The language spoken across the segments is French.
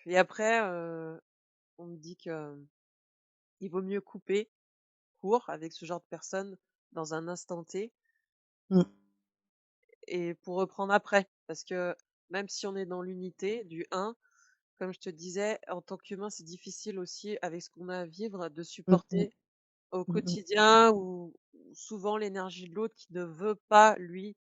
Et après, on me dit que il vaut mieux couper court avec ce genre de personnes dans un instant T Mmh. et pour reprendre après. Parce que même si on est dans l'unité du un, comme je te disais, en tant qu'humain, c'est difficile aussi avec ce qu'on a à vivre de Mmh mh. supporter au Mmh mh. quotidien ou souvent l'énergie de l'autre qui ne veut pas lui,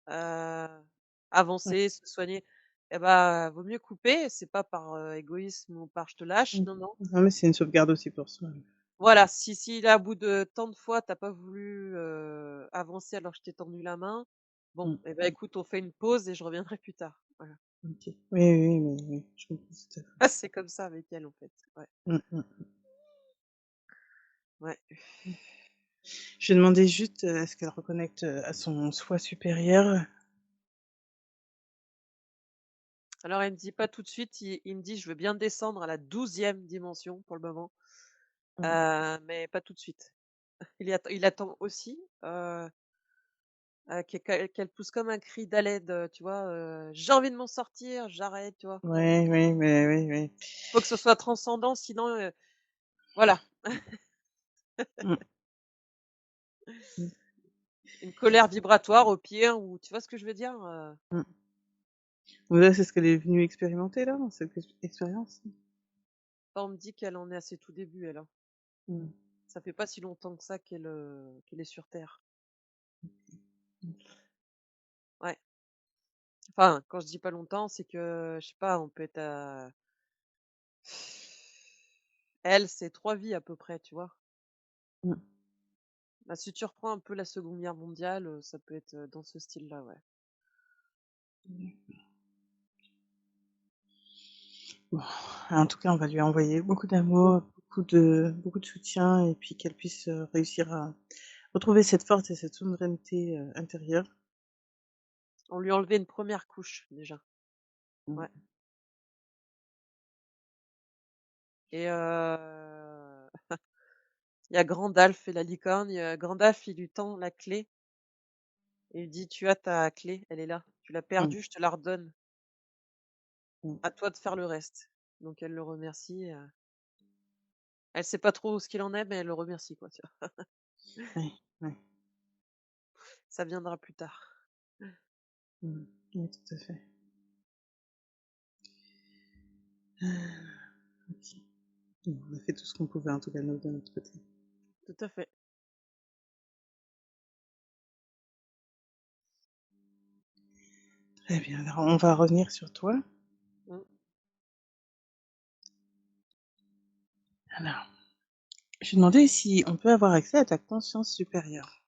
heu, Ouais. avancer, se soigner. Et bah, vaut mieux couper, c'est pas par, égoïsme ou par: «Je te lâche», Mmh. non, non. Non, mais c'est une sauvegarde aussi pour soi. Voilà, si là, au bout de tant de fois, tu as pas voulu, avancer alors que je t'ai tendu la main, bon, Mmh. et bah, écoute, on fait une pause et je reviendrai plus tard. Voilà. OK. Oui, oui, mais oui, je comprends tout à fait. C'est comme ça avec elle, en fait. Ouais, Mmh mh. ouais. Mmh. Je lui ai demandé juste, est-ce qu'elle reconnecte, à son soi supérieur? Alors elle me dit pas tout de suite, il me dit: «Je veux bien descendre à la 12e dimension pour le moment, Mmh. mais pas tout de suite». Il attend aussi, qu'elle pousse comme un cri d'aide, tu vois? «J'ai envie de m'en sortir, j'arrête», tu vois? Ouais, oui, mais oui, oui. Faut que ce soit transcendant sinon, voilà, Mmh. Mmh. une colère vibratoire au pire ou tu vois ce que je veux dire? Mmh. Donc là, c'est ce qu'elle est venue expérimenter là, dans cette expérience? On me dit qu'elle en est à ses tout débuts elle, hein. Mmh. Ça fait pas si longtemps que ça qu'elle est sur terre. Mmh. Ouais. Enfin, quand je dis pas longtemps, c'est que, je sais pas, on peut être à elle, c'est 3 vies à peu près, tu vois? Mmh. Bah, si tu reprends un peu la Seconde Guerre mondiale, ça peut être, dans ce style-là, ouais. Mmh. Bon, en tout cas, on va lui envoyer beaucoup Mmh. d'amour, beaucoup de soutien et puis qu'elle puisse, réussir à retrouver cette force et cette souveraineté, intérieure. On lui a enlevé une première couche déjà. Mmh. Ouais. Et il y a Gandalf et la licorne, Gandalf, il lui tend la clé et il dit: «Tu as ta clé, elle est là. Tu l'as Mmh. perdue, je te la redonne. Mmh. À toi de faire le reste». Donc elle le remercie, elle sait pas trop ce qu'il en est, mais elle le remercie, quoi, tu vois? Ouais, ouais. Ça viendra plus tard. Mmh. Oui, tout à fait. Ah, OK. Bon, on a fait tout ce qu'on pouvait en tout cas nous de notre côté. Tout à fait. Très bien, alors on va revenir sur toi. Mmh. Alors, je me demandais si on peut avoir accès à ta conscience supérieure?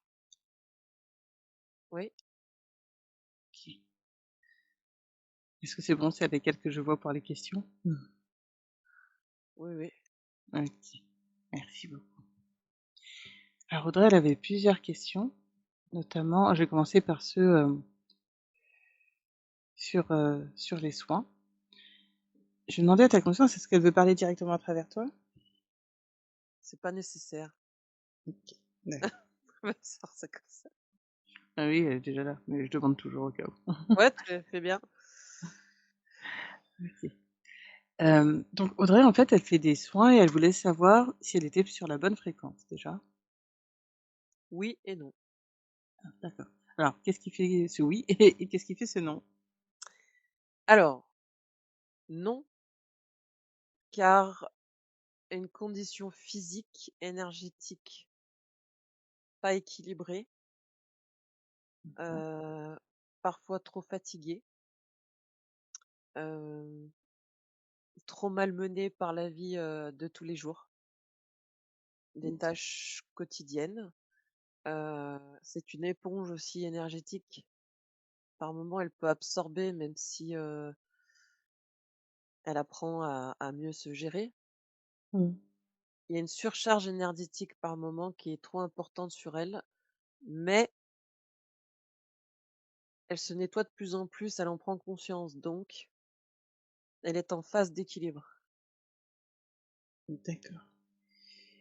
Oui, OK. Est-ce que c'est bon, c'est avec elle que je vois pour les questions? Mmh. oui, oui. OK. Merci beaucoup. Alors Audrey, elle avait plusieurs questions, notamment je vais commencer par ceux, sur les soins. Je demandais à ta conscience, est-ce qu'elle veut parler directement à travers toi? C'est pas nécessaire. OK, d'accord. Ouais, sort ça comme ça. Ah oui, elle est déjà là, mais je demande toujours au cas où. Ouais, tu fais bien. OK. Donc Audrey, en fait, elle fait des soins et elle voulait savoir si elle était sur la bonne fréquence, déjà. Oui et non. Ah, d'accord. Alors, qu'est-ce qui fait ce oui et qu'est-ce qui fait ce non? Alors, non, car une condition physique, énergétique pas équilibrée, D'accord. heu, parfois trop fatiguée, hem, trop malmenée par la vie, de tous les jours, des OK. tâches quotidiennes. C'est une éponge aussi énergétique. Par moments, elle peut absorber même si, elle apprend à mieux se gérer. Mmh. Il y a une surcharge énergétique par moment qui est trop importante sur elle, mais elle se nettoie de plus en plus, elle en prend conscience, donc elle est en phase d'équilibre. D'accord.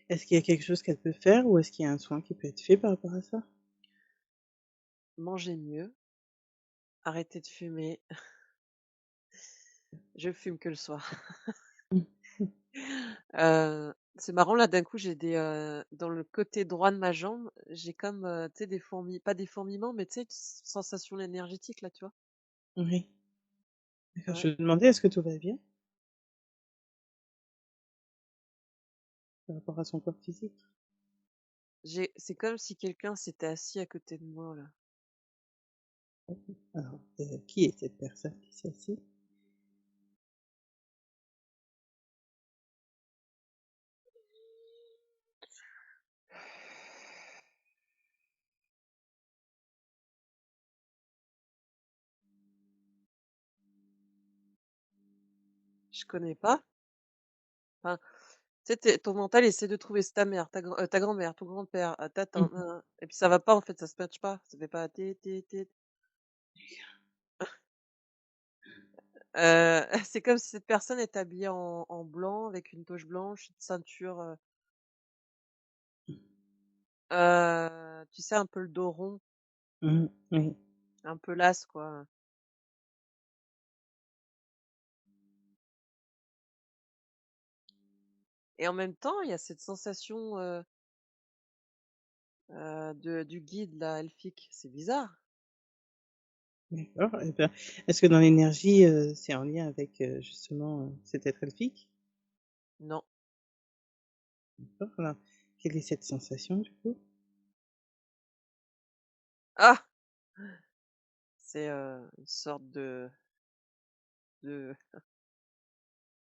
Est-ce qu'il y a quelque chose qu'elle peut faire ou est-ce qu'il y a un soin qui peut être fait par rapport à ça? Manger mieux, arrêter de fumer, Je fume que le soir. Mmh. C'est marrant là, d'un coup, j'ai dans le côté droit de ma jambe, j'ai comme, tu sais, pas des fourmillements, mais tu sais, une sensation énergétique là, tu vois? Oui, d'accord, Ouais. je me demandais est-ce que tout va bien par rapport à son corps physique? C'est comme si quelqu'un s'était assis à côté de moi là. Alors, qui est cette personne qui s'est assise? Je connais pas. Enfin, tu sais, ton mental essaie de trouver c'est ta mère, ta grand-mère, ton grand-père, ta Mmh. tante, nin nin et puis ça va pas en fait, ça se matche pas, ça fait pas té té té. C'est comme si cette personne est habillée en blanc avec une toche blanche, une ceinture, tu sais un peu le dos rond, Mmh. Oui, un peu las quoi. Et en même temps, il y a cette sensation, de du guide là, elfique, c'est bizarre. d'accord et ben, est-ce que dans l'énergie, c'est en lien avec, justement, cet être elfique? Non. D'accord, alors, quelle est cette sensation du coup? Ah! C'est, une sorte de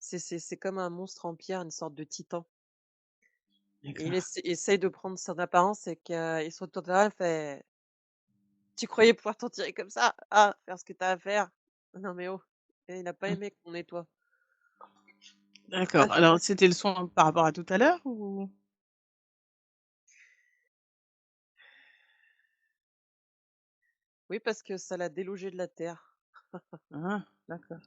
c'est comme un monstre en pierre, une sorte de titan. Et D'accord. il essaye de prendre son apparence et qu'il se retourne vers elle, il fait: «Tu croyais pouvoir t'en tirer comme ça? Ah, faire ce que tu as à faire? Non mais oh!» Et il a pas Mmh. aimé qu'on nettoie. D'accord, alors c'était le son par rapport à tout à l'heure ou? Oui, parce que ça l'a délogé de la terre. Ah, d'accord.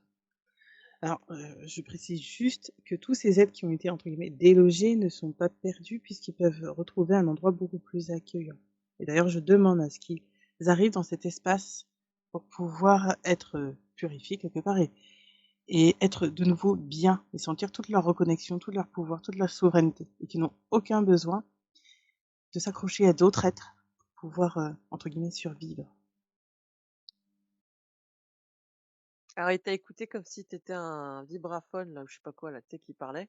Alors, je précise juste que tous ces êtres qui ont été entre guillemets «délogés» ne sont pas perdus puisqu'ils peuvent retrouver un endroit beaucoup plus accueillant. Et d'ailleurs, je demande à ce qu'ils arrivent dans cet espace pour pouvoir être, purifiés quelque part et être de nouveau bien et sentir toute leur reconnexion, tout leur pouvoir, toute leur souveraineté et qui n'ont aucun besoin de s'accrocher à d'autres êtres pour pouvoir, entre guillemets «survivre». Alors il t'a écouté comme si tu étais un vibraphone là ou je sais pas quoi là, tu sais, qui parlait.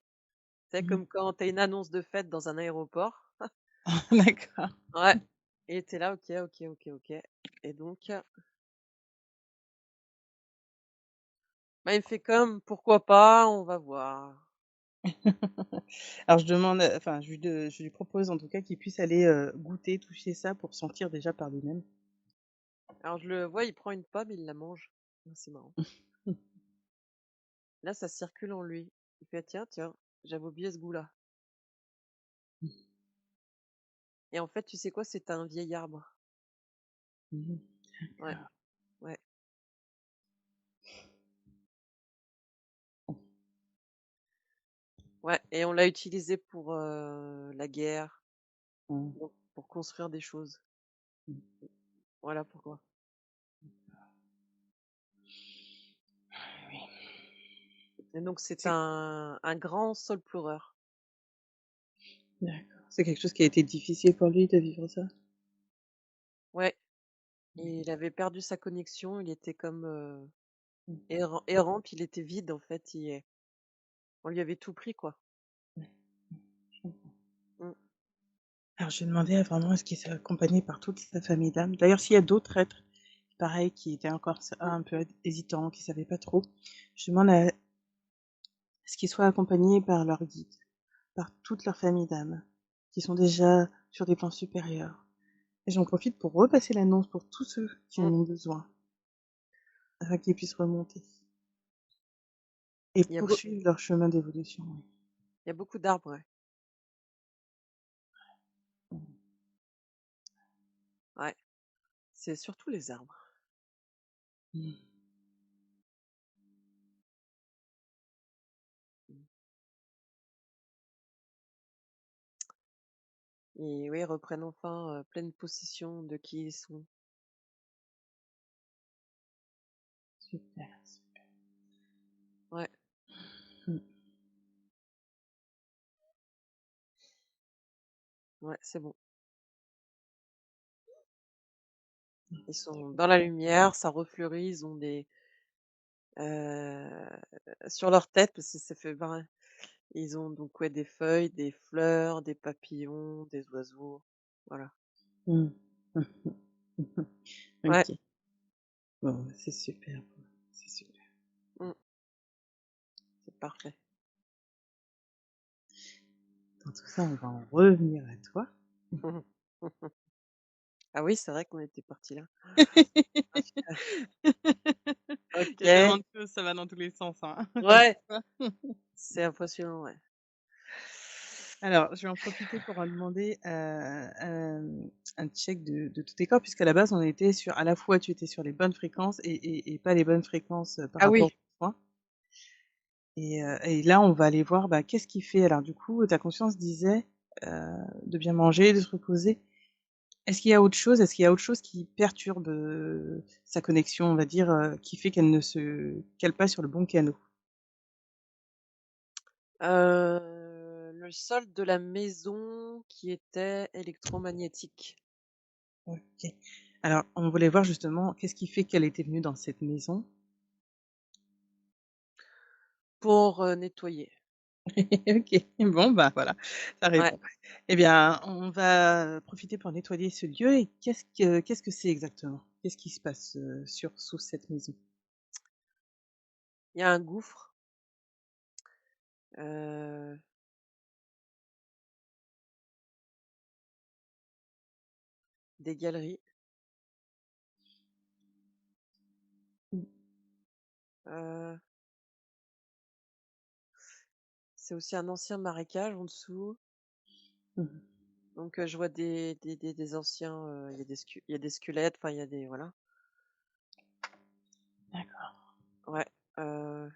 Tu sais, Mmh. comme quand tu as une annonce de fête dans un aéroport. D'accord. Ouais. Et tu es là: «OK, OK, OK, OK». Et donc, bah, il me fait comme: «Pourquoi pas? On va voir». Alors je demande, enfin je lui propose en tout cas qu'il puisse aller, goûter, toucher ça pour sentir déjà par lui-même. Alors je le vois, il prend une pomme, il la mange. Ah, c'est marrant. Là, ça circule en lui. Il fait: «Tiens, tiens, j'avais oublié ce goût-là». Et en fait, tu sais quoi? C'était un vieil arbre. Mmh mh. Ouais, D'accord. ouais, ouais, et on l'a utilisé pour, la guerre, Mmh. pour construire des choses. Mmh. Voilà pourquoi. Oui. Et donc c'est C'est un grand saule pleureur. d'accord. C'est quelque chose qui a été difficile pour lui de vivre ça? Ouais, et il avait perdu sa connexion, il était comme, Mmh. errant, puis il était vide en fait, on lui avait tout pris quoi. Ouais. Mmh. Je comprends. Mmh. Alors j'ai demandé à vraiment à ce qu'il soit accompagné par toute sa famille d'âmes. D'ailleurs, s'il y a d'autres êtres, pareil, qui étaient encore Mmh. un peu hésitants, qui savaient pas trop, je demande à ce qu'ils soient accompagnés par leur guide, par toute leur famille d'âmes, qui sont déjà sur des plans supérieurs. Et j'en profite pour repasser l'annonce pour tous ceux qui en Mmh. ont besoin, afin qu'ils puissent remonter et Il y a beau poursuivre leur chemin d'évolution, oui. il y a beaucoup d'arbres, ouais. Mmh. Ouais, c'est surtout les arbres. Mmh. Mmh. Et oui, reprennent enfin, pleine possession de qui ils sont. Super, super. Ouais. Ouais, c'est bon. Ils sont D'accord. dans la lumière, ça refleurit, ils ont des, heu, sur leur tête, parce que ça fait ben, ils ont donc ouais des feuilles, des fleurs, des papillons, des oiseaux, voilà. Mmh. Mmh mh. Mmh mh. Ouais, OK. Bon, bah, c'est super, c'est super. mmh, c'est parfait. Dans tout ça, on va en revenir à toi. Mmh mh. Ah oui, c'est vrai qu'on était partis là. Il y a tellement OK, de choses, ça va dans tous les sens, hein, à ouais, chaque fois. c'est impressionnant, ouais. Alors, je vais en profiter pour en demander, un check de tous tes corps, puisqu'à la base, on était sur à la fois, tu étais sur les bonnes fréquences et pas les bonnes fréquences, par Ah rapport oui, aux soins et là, on va aller voir, bah, qu'est-ce qui fait alors du coup, ta conscience disait, de bien manger, de se reposer. Est-ce qu'il y a autre chose? Est-ce qu'il y a autre chose qui perturbe, sa connexion, on va dire, qui fait qu'elle ne se cale pas sur le bon canal? le sol de la maison qui était électromagnétique. OK. Alors, on voulait voir justement qu'est-ce qui fait qu'elle était venue dans cette maison? Pour, nettoyer. OK. Bon, bah, voilà, ça Ouais. répond. Eh bien, on va profiter pour nettoyer ce lieu et qu'est-ce que c'est exactement? Qu'est-ce qui se passe, sous cette maison? Il y a un gouffre, heu, des galeries, Mmh. heu, c'est aussi un ancien marécage en dessous. Mmh mh. Donc, je vois des anciens, il y a des squelettes, enfin il y a des voilà. D'accord. Ouais, heu,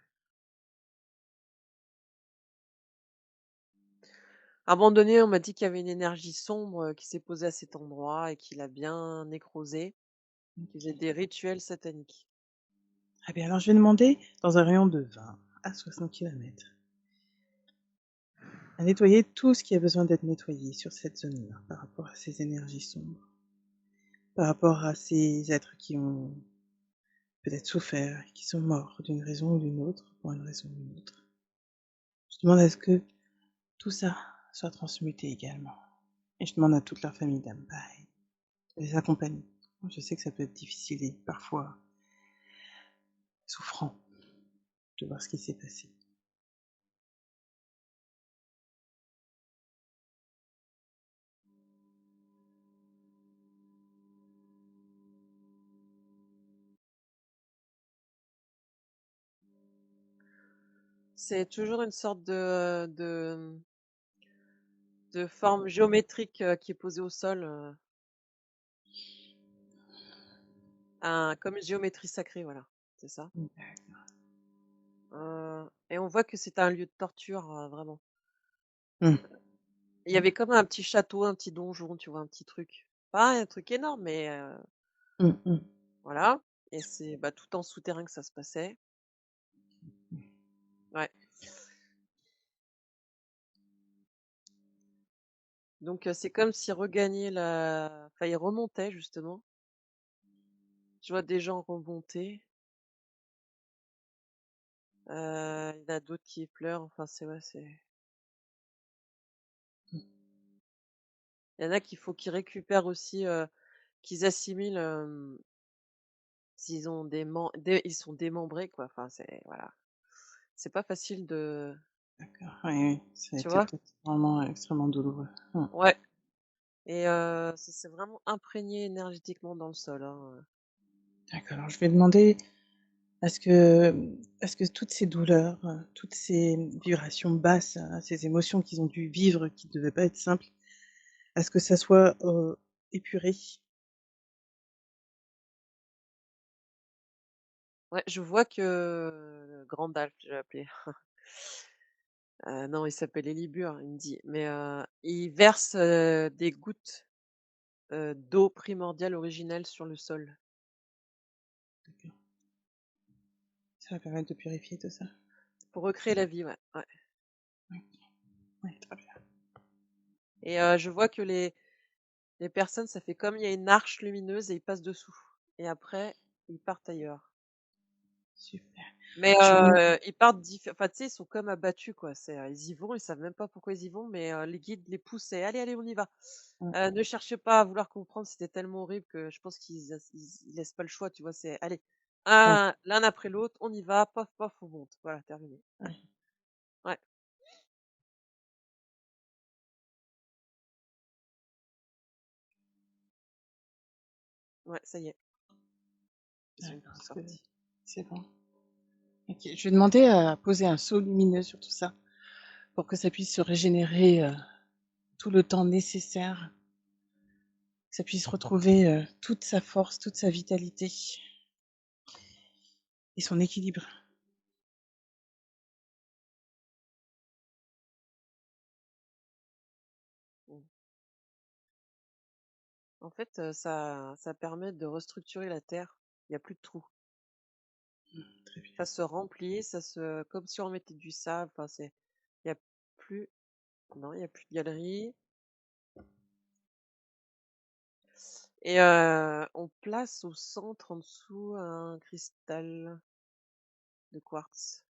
à un moment donné, on m'a dit qu'il y avait une énergie sombre, qui s'est posée à cet endroit et qui l'a bien nécrosé, qui faisait OK. des rituels sataniques. Très bien, alors je vais demander, dans un rayon de 20 à 60 kilomètres, à nettoyer tout ce qui a besoin d'être nettoyé sur cette zone-là, par rapport à ces énergies sombres, par rapport à ces êtres qui ont peut-être souffert, qui sont morts d'une raison ou d'une autre, pour une raison ou une autre. Je demande à ce que tout ça soit transmuté également et je demande à toute leur famille d'âme pareil, de les accompagner. Je sais que ça peut être difficile et parfois souffrant de voir ce qui s'est passé. C'est toujours une sorte de forme géométrique, qui est posée au sol, un comme une géométrie sacrée, voilà, c'est ça. D'accord. Et on voit que c'est un lieu de torture, vraiment. Mmh. Il y avait comme un petit château, un petit donjon, tu vois? Un petit truc. Pas un truc énorme, mais Mmh mh. voilà, et c'est, bah, tout en souterrain que ça se passait. Ouais, donc c'est comme s'ils regagnaient la enfin, ils remontaient justement. Je vois des gens remonter, il y en a d'autres qui pleurent, enfin, c'est ouais, c'est il y en a qu'il faut qu'ils récupèrent aussi, qu'ils assimilent, s'ils ont ils sont démembrés, quoi, enfin, c'est voilà. C'est pas facile de D'accord, oui, oui, ça a tu été vois? peut-être vraiment extrêmement douloureux. Mmh. Ouais, et ça s'est vraiment imprégné énergétiquement dans le sol, hein. D'accord, alors je vais demander à ce que toutes ces douleurs, toutes ces vibrations basses, ces émotions qu'ils ont dû vivre, qui ne devaient pas être simples, à ce que ça soit, épuré. Ouais, je vois que Grandalf, je l'ai appelé. Non, il s'appelle Élibur, il me dit, mais il verse, des gouttes, d'eau primordiale originelle sur le sol D'accord. Ça va permettre de purifier tout ça? pour recréer la vie, ouais, ouais. Oui, oui, très bien. et je vois que les personnes, ça fait comme il y a une arche lumineuse et ils passent dessous et après ils partent ailleurs. super. Mais Je me ils partent enfin, tu sais, ils sont comme abattus, quoi. Ils y vont, ils savent même pas pourquoi ils y vont, mais les guides les poussent et: «Allez, allez, on y va». mmh, Ne cherchez pas à vouloir comprendre, c'était tellement horrible que je pense qu'ils laissent pas le choix, tu vois? C'est: «Allez, ouais, l'un après l'autre, on y va, pof, pof, on monte». Voilà, terminé. ouais. Ouais, ouais, ça y est, ils sont D'accord, tous parce que sortis. c'est bon. OK. Je vais demander à poser un seau lumineux sur tout ça pour que ça puisse se régénérer, tout le temps nécessaire, que ça puisse retrouver, toute sa force, toute sa vitalité et son équilibre. Mmh. En fait, ça permet de restructurer la terre. Il y a plus de trous. Très bien. Ça se remplit, comme si on mettait du sable, enfin, il y a plus non, il y a plus de galeries et on place au centre, en dessous, un cristal de quartz,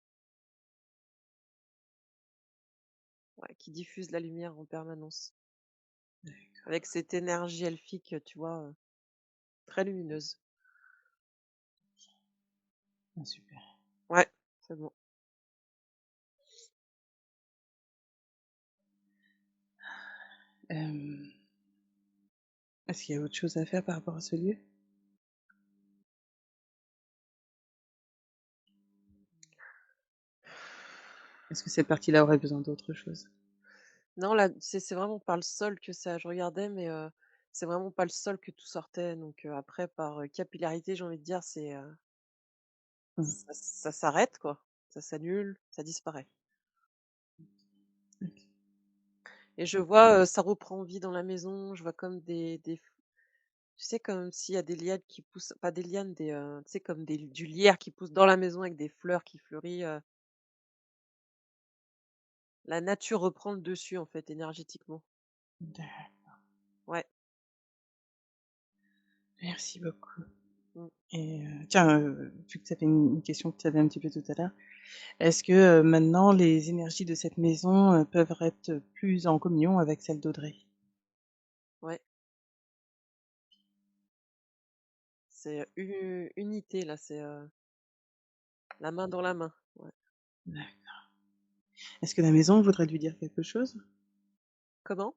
ouais, qui diffuse la lumière en permanence avec cette énergie elfique, tu vois, très lumineuse. Ah super. Ouais, c'est bon. Hem, est-ce qu'il y a autre chose à faire par rapport à ce lieu? Est-ce que cette partie-là aurait besoin d'autre chose? Non, là, c'est vraiment par le sol que ça je regardais, mais c'est vraiment pas le sol que tout sortait, donc après par, capillarité, j'ai envie de dire, Mmh. ça s'arrête, quoi. Ça s'annule, ça disparaît OK. et je vois, ça reprend vie dans la maison. Je vois comme des f tu sais, comme s'il y a des lianes qui poussent pas des lianes, tu sais, comme du lierre qui pousse dans la maison avec des fleurs qui fleurissent, la nature reprend le dessus, en fait, énergétiquement. D'accord. Ouais. Merci beaucoup Mmh. et tiens, vu que c'était une question que tu avais un petit peu tout à l'heure, est-ce que, maintenant les énergies de cette maison, peuvent être plus en communion avec celles d'Audrey? Ouais. C'est unité, là, la main dans la main. Ouais. D'accord. Est-ce que la maison voudrait lui dire quelque chose? Comment?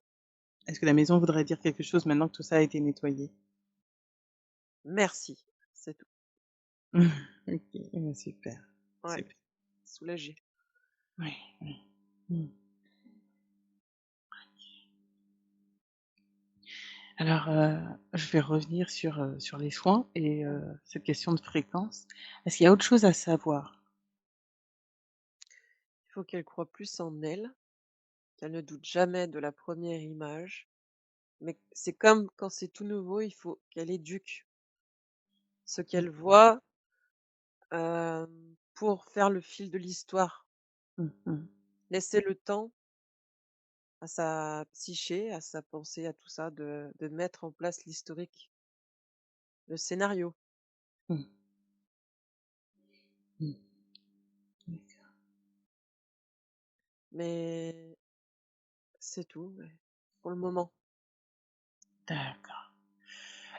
Est-ce que la maison voudrait dire quelque chose maintenant que tout ça a été nettoyé? Merci, c'est tout. OK, eh ben super, Ouais, super. soulagée. Oui, oui. Mmh. Alors, je vais revenir sur les soins et Mmh. cette question de fréquence. Est-ce qu'il y a autre chose à savoir? Il faut qu'elle croie plus en elle, qu'elle ne doute jamais de la première image, mais c'est comme quand c'est tout nouveau, il faut qu'elle éduque ce Mmh, qu'elle voit, pour faire le fil de l'histoire. mmh mh. Laisser le temps à sa psyché, à sa pensée, à tout ça, de mettre en place l'historique, le scénario. Mmh. Mmh. D'accord. Mais c'est tout, ouais, pour le moment. D'accord.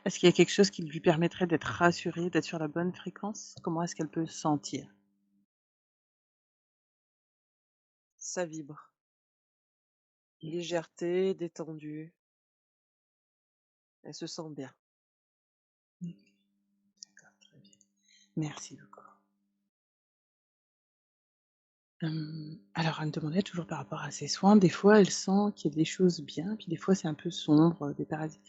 Est-ce qu'il y a quelque chose qui lui permettrait d'être rassurée, d'être sur la bonne fréquence? Comment est-ce qu'elle peut se sentir? Ça vibre. Mmh. Légèreté, détendue, elle se sent bien. Mmh. D'accord, très bien. Merci beaucoup. Alors elle me demandait toujours par rapport à ses soins, des fois elle sent qu'il y a des choses bien, puis des fois c'est un peu sombre, des parasi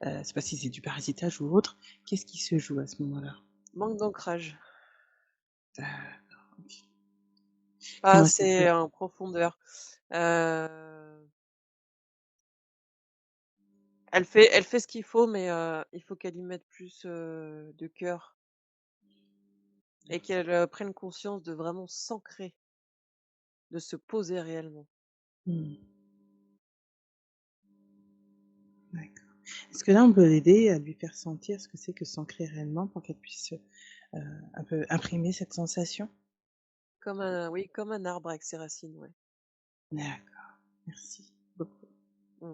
je sais pas si c'est du parasitage ou autre. Qu'est-ce qui se joue à ce moment-là? Manque d'ancrage, D'accord, OK. pas Comment est-ce qu'elle peut assez en profondeur. Heu, elle fait ce qu'il faut, mais il faut qu'elle y mette plus, de cœur et qu'elle, prenne conscience de vraiment s'ancrer, de se poser réellement. mmh, D'accord. Est-ce que là, on peut l'aider à lui faire sentir ce que c'est que s'ancrer réellement pour qu'elle puisse, un peu imprimer cette sensation? Comme un oui, comme un arbre avec ses racines, ouais. D'accord, merci beaucoup. Mmh.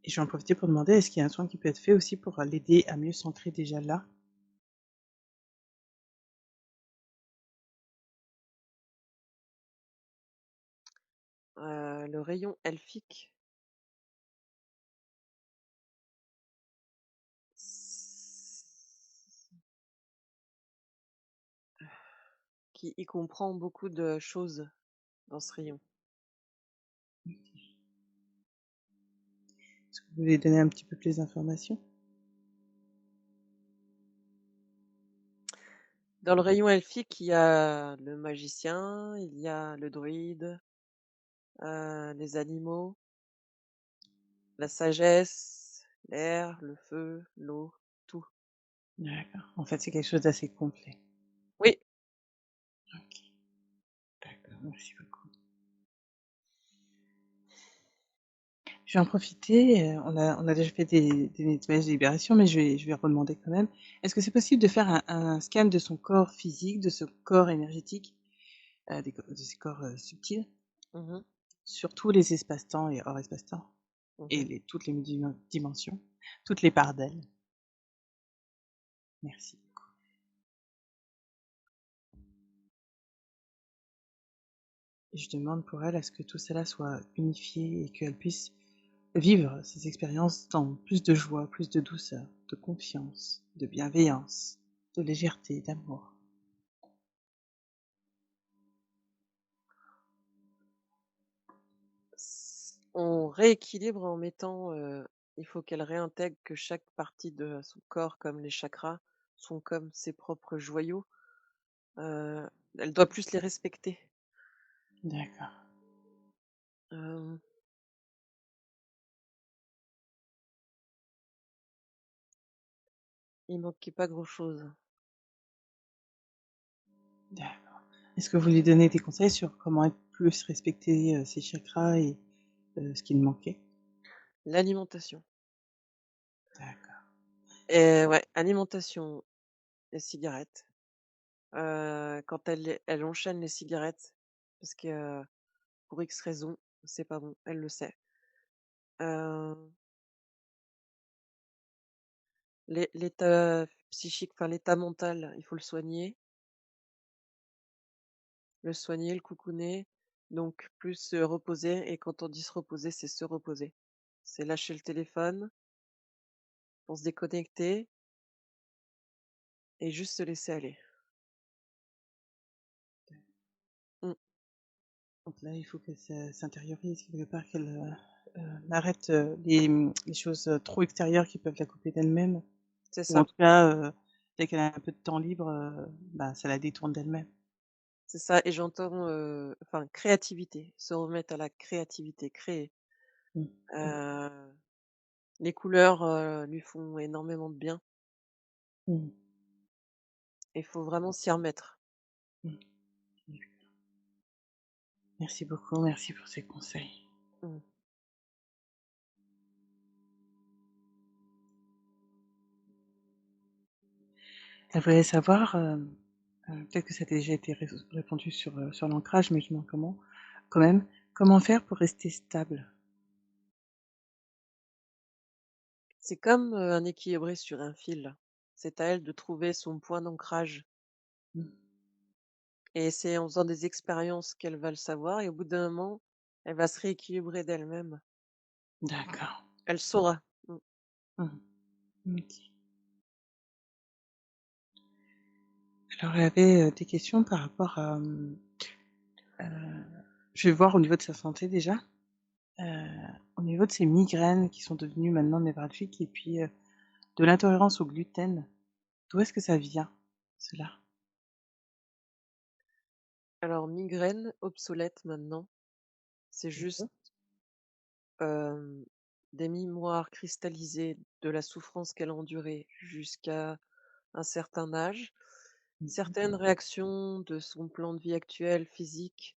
Et je vais en profiter pour demander, est-ce qu'il y a un soin qui peut être fait aussi pour, l'aider à mieux s'ancrer déjà là? Le rayon elfique, qui il comprend beaucoup de choses dans ce rayon. Est-ce que vous voulez donner un petit peu plus d'informations? Dans le rayon elfique, il y a le magicien, il y a le druide, les animaux, la sagesse, l'air, le feu, l'eau, tout. D'accord. En fait, c'est quelque chose d'assez complet. Oui, OK, d'accord, merci beaucoup. Je vais en profiter, on a déjà fait des nettoyages de libération, mais je vais redemander quand même. Est-ce que c'est possible de faire un scan de son corps physique, de ce corps énergétique, de ses corps, subtils, mmh sur tous les espaces-temps et hors espace-temps et mh. toutes les dimensions, toutes les parts d'elle? Merci beaucoup. Et je demande pour elle à ce que tout cela soit unifié et qu'elle puisse vivre ces expériences dans plus de joie, plus de douceur, de confiance, de bienveillance, de légèreté, d'amour. On rééquilibre en mettant, il faut qu'elle réintègre que chaque partie de son corps, comme les chakras, sont comme ses propres joyaux. Heu, Elle doit plus les respecter. D'accord, Hem, il manquait pas grand-chose. d'accord. Est-ce que vous lui donnez des conseils sur comment être plus respecter, ses chakras et ce qui lui manquait? L'alimentation D'accord. et ouais, alimentation et cigarettes. Quand elle enchaîne les cigarettes parce que, pour X raisons, c'est pas bon, elle le sait. Heu, l'état psychique, enfin l'état mental, il faut le soigner, le cocooner, donc plus se reposer et quand on dit se reposer, c'est se reposer. C'est lâcher le téléphone pour se déconnecter et juste se laisser aller. Mmh, Donc là, il faut qu'elle s'intériorise quelque part, qu'elle, arrête, les choses, trop extérieures qui peuvent la couper d'elle-même c'est ou en ça, tout cas, dès qu'elle a un peu de temps libre, bah, ça la détourne d'elle-même. c'est ça et j'entends, enfin créativité, se remettre à la créativité, créer. Mmh. Mmh. Heu, les couleurs, lui font énormément de bien Mmh. et il faut vraiment s'y remettre. Mmh. Merci beaucoup, merci pour ces conseils. Mmh. Elle voulait savoir, peut-être que ça a déjà été répondu sur l'ancrage, mais je demande quand même, comment faire pour rester stable? C'est comme, un équilibré sur un fil. C'est à elle de trouver son point d'ancrage Mmh. et c'est en faisant des expériences qu'elle va le savoir et au bout d'un moment, elle va se rééquilibrer d'elle-même. D'accord. Elle saura. Mmh. Mmh. OK. Alors elle avait, des questions par rapport à, je vais voir au niveau de sa santé déjà, heu, au niveau de ses migraines qui sont devenues maintenant névralgiques et puis, de l'intolérance au gluten. D'où est-ce que ça vient, cela? Alors migraine, obsolète maintenant, c'est juste, D'accord. hem, des mémoires cristallisées de la souffrance qu'elle a endurée jusqu'à un certain âge, Mmh mh. certaines réactions de son plan de vie actuel, physique,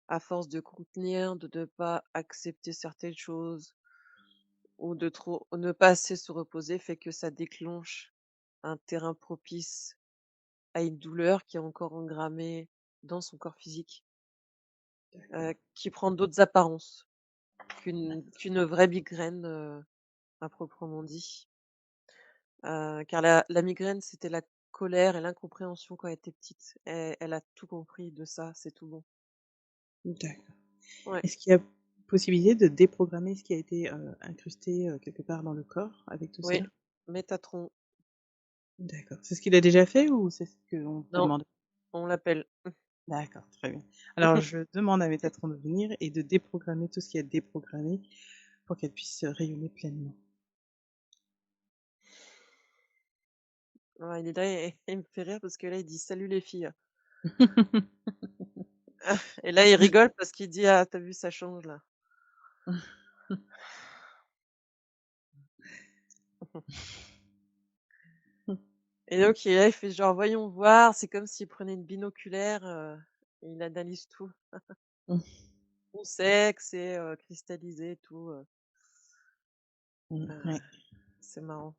à force de contenir, de ne pas accepter certaines choses, ou de trop ne pas assez se reposer fait que ça déclenche un terrain propice à une douleur qui est encore engrammée dans son corps physique, D'accord. qui prend d'autres apparences qu'une vraie migraine, à proprement dit. Car la migraine, c'était la colère et l'incompréhension quand elle était petite. Elle a tout compris de ça, c'est tout bon. D'accord. Ouais, Est-ce qu'il y a possibilité de déprogrammer ce qui a été, incrusté, quelque part dans le corps avec tout oui, cela? Métatron. D'accord. C'est ce qu'il a déjà fait ou c'est ce qu'on peut Non, demander? on l'appelle. D'accord, très bien. Alors je demande à Métatron de venir et de déprogrammer tout ce qui est déprogrammé pour qu'elle puisse, rayonner pleinement. Ouais, il est là et il me fait rire parce que là, il dit: «Salut les filles». Et là, il rigole parce qu'il dit: «Ah, tu vu, ça change là». Et donc il est là, il fait genre: «Voyons voir». C'est comme s'il prenait une binoculaire, et il analyse tout. Mon sexe est, cristallisé et tout, heu, Ouais. c'est marrant.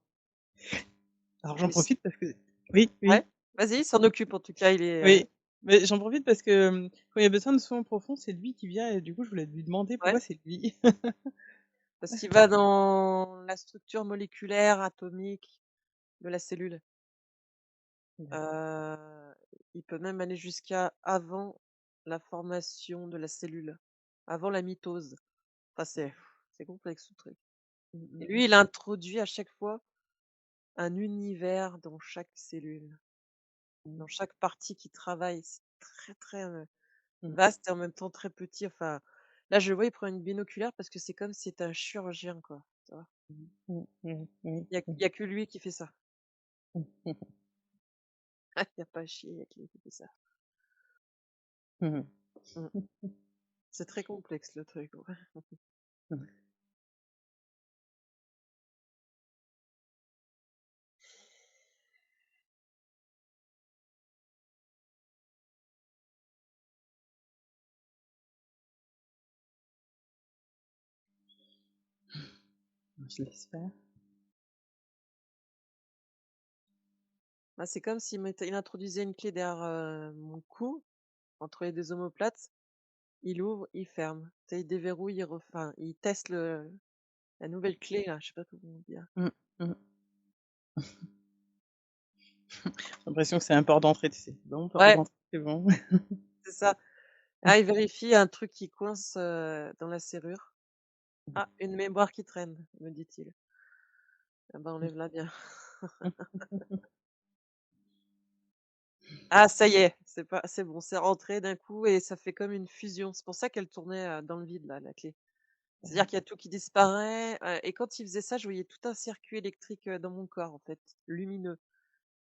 Alors j'en Mais c profite parce que oui, Ouais, oui, vas-y, il s'en occupe en tout cas, il est, oui, mais j'en profite parce que, quand il y a besoin de soins profonds, c'est lui qui vient et du coup, je voulais lui demander ouais, pourquoi c'est lui. parce qu'il va dans la structure moléculaire, atomique de la cellule. D'accord. Heu, il peut même aller jusqu'à avant la formation de la cellule, avant la mitose. Enfin, c'est complexe ce truc. Mmh Et mh, mmh. lui, il introduit à chaque fois un univers dans chaque cellule, Mmh. dans chaque partie qui travaille. C'est très, très, Mmh. vaste et en même temps très petit. Enfin, là, je le vois, il prend une binoculaire parce que c'est comme si c'était un chirurgien, quoi, tu vois? Mmh. Mmh. Mmh. Oui. Il y a que lui qui fait ça. Mmh. Mmh. Il y a pas à chier, il y a que lui qui fait ça. Mmh. Mmh. C'est très complexe le truc, ouais. Mmh. Je laisse faire. Bah, c'est comme il introduisait une clé derrière, mon cou, entre les 2 omoplates. Il ouvre, il ferme. Tu sais, il déverrouille, il teste la nouvelle clé là, je sais pas comment dire. Mmh. Mmh. J'ai l'impression que c'est un port d'entrée, tu sais? Bon, port Ouais, d'entrée, c'est bon. c'est ça. Ah, il vérifie un truc qui coince, dans la serrure. «Ah, une mémoire qui traîne», me dit-il. Ah bah, enlève-la bien. Ah ça y est, c'est bon, c'est rentré d'un coup et ça fait comme une fusion. C'est pour ça qu'elle tournait, dans le vide là, la clé. C'est-à-dire qu'il y a D'accord, tout qui disparaît, et quand il faisait ça, je voyais tout un circuit électrique, dans mon corps en fait, lumineux,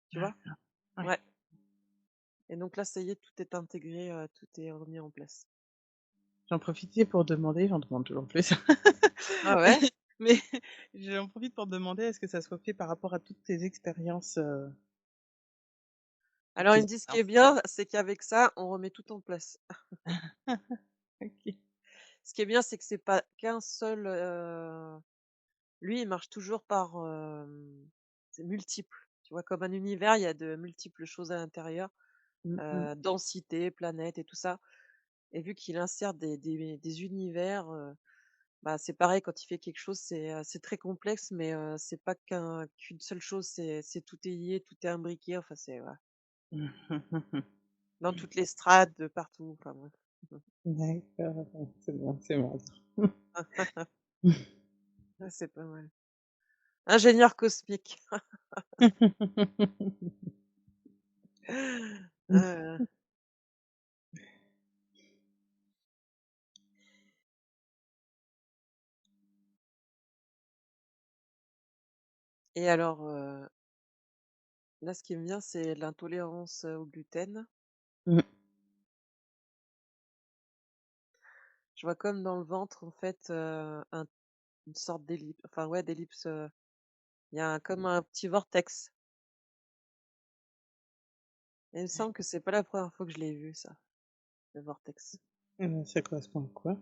tu vois? d'accord. Ouais. Ouais, et donc là, ça y est, tout est intégré, tout est remis en place. J'en profitais pour demander, j'en demande toujours plus. Ah ouais? Mais j'en profite pour demander est-ce que ça soit fait par rapport à toutes tes expériences, toutes Alors tes il me dit: «Ce qui est expériences? bien, c'est qu'avec ça, on remet tout en place». OK. Ce qui est bien, c'est que c'est pas qu'un seul, lui, il marche toujours par, c'est multiple. Tu vois? Comme un univers, il y a de multiples choses à l'intérieur, Mmh mh. densité, planète et tout ça, et vu qu'il insère des univers, bah, c'est pareil quand il fait quelque chose, c'est très complexe, mais c'est pas qu'une seule chose, c'est tout est lié, tout est imbriqué, enfin c'est ouais, dans toutes les strates de partout, enfin bref. D'accord, c'est bon, c'est bon. Ouais, c'est pas mal. Ingénieur cosmique. Heu et alors, là, ce qui me vient, c'est l'intolérance, au gluten. Mmh. Je vois comme dans le ventre, en fait, une sorte enfin ouais, d'ellipse, il y a comme un petit vortex. Et il me semble que c'est pas la première fois que je l'ai vu ça, le vortex. Ça correspond à quoi?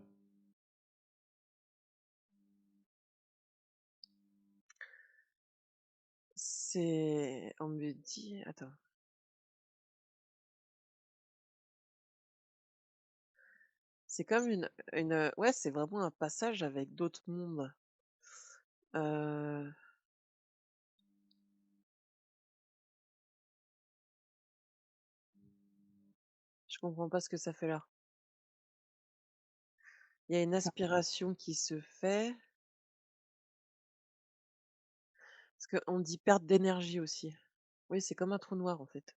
C'est on me dit attends, c'est comme ouais, c'est vraiment un passage avec d'autres mondes. Heu, je comprends pas ce que ça fait là. Il y a une aspiration qui se fait, parce qu'on dit perte d'énergie aussi. Oui, c'est comme un trou noir, en fait.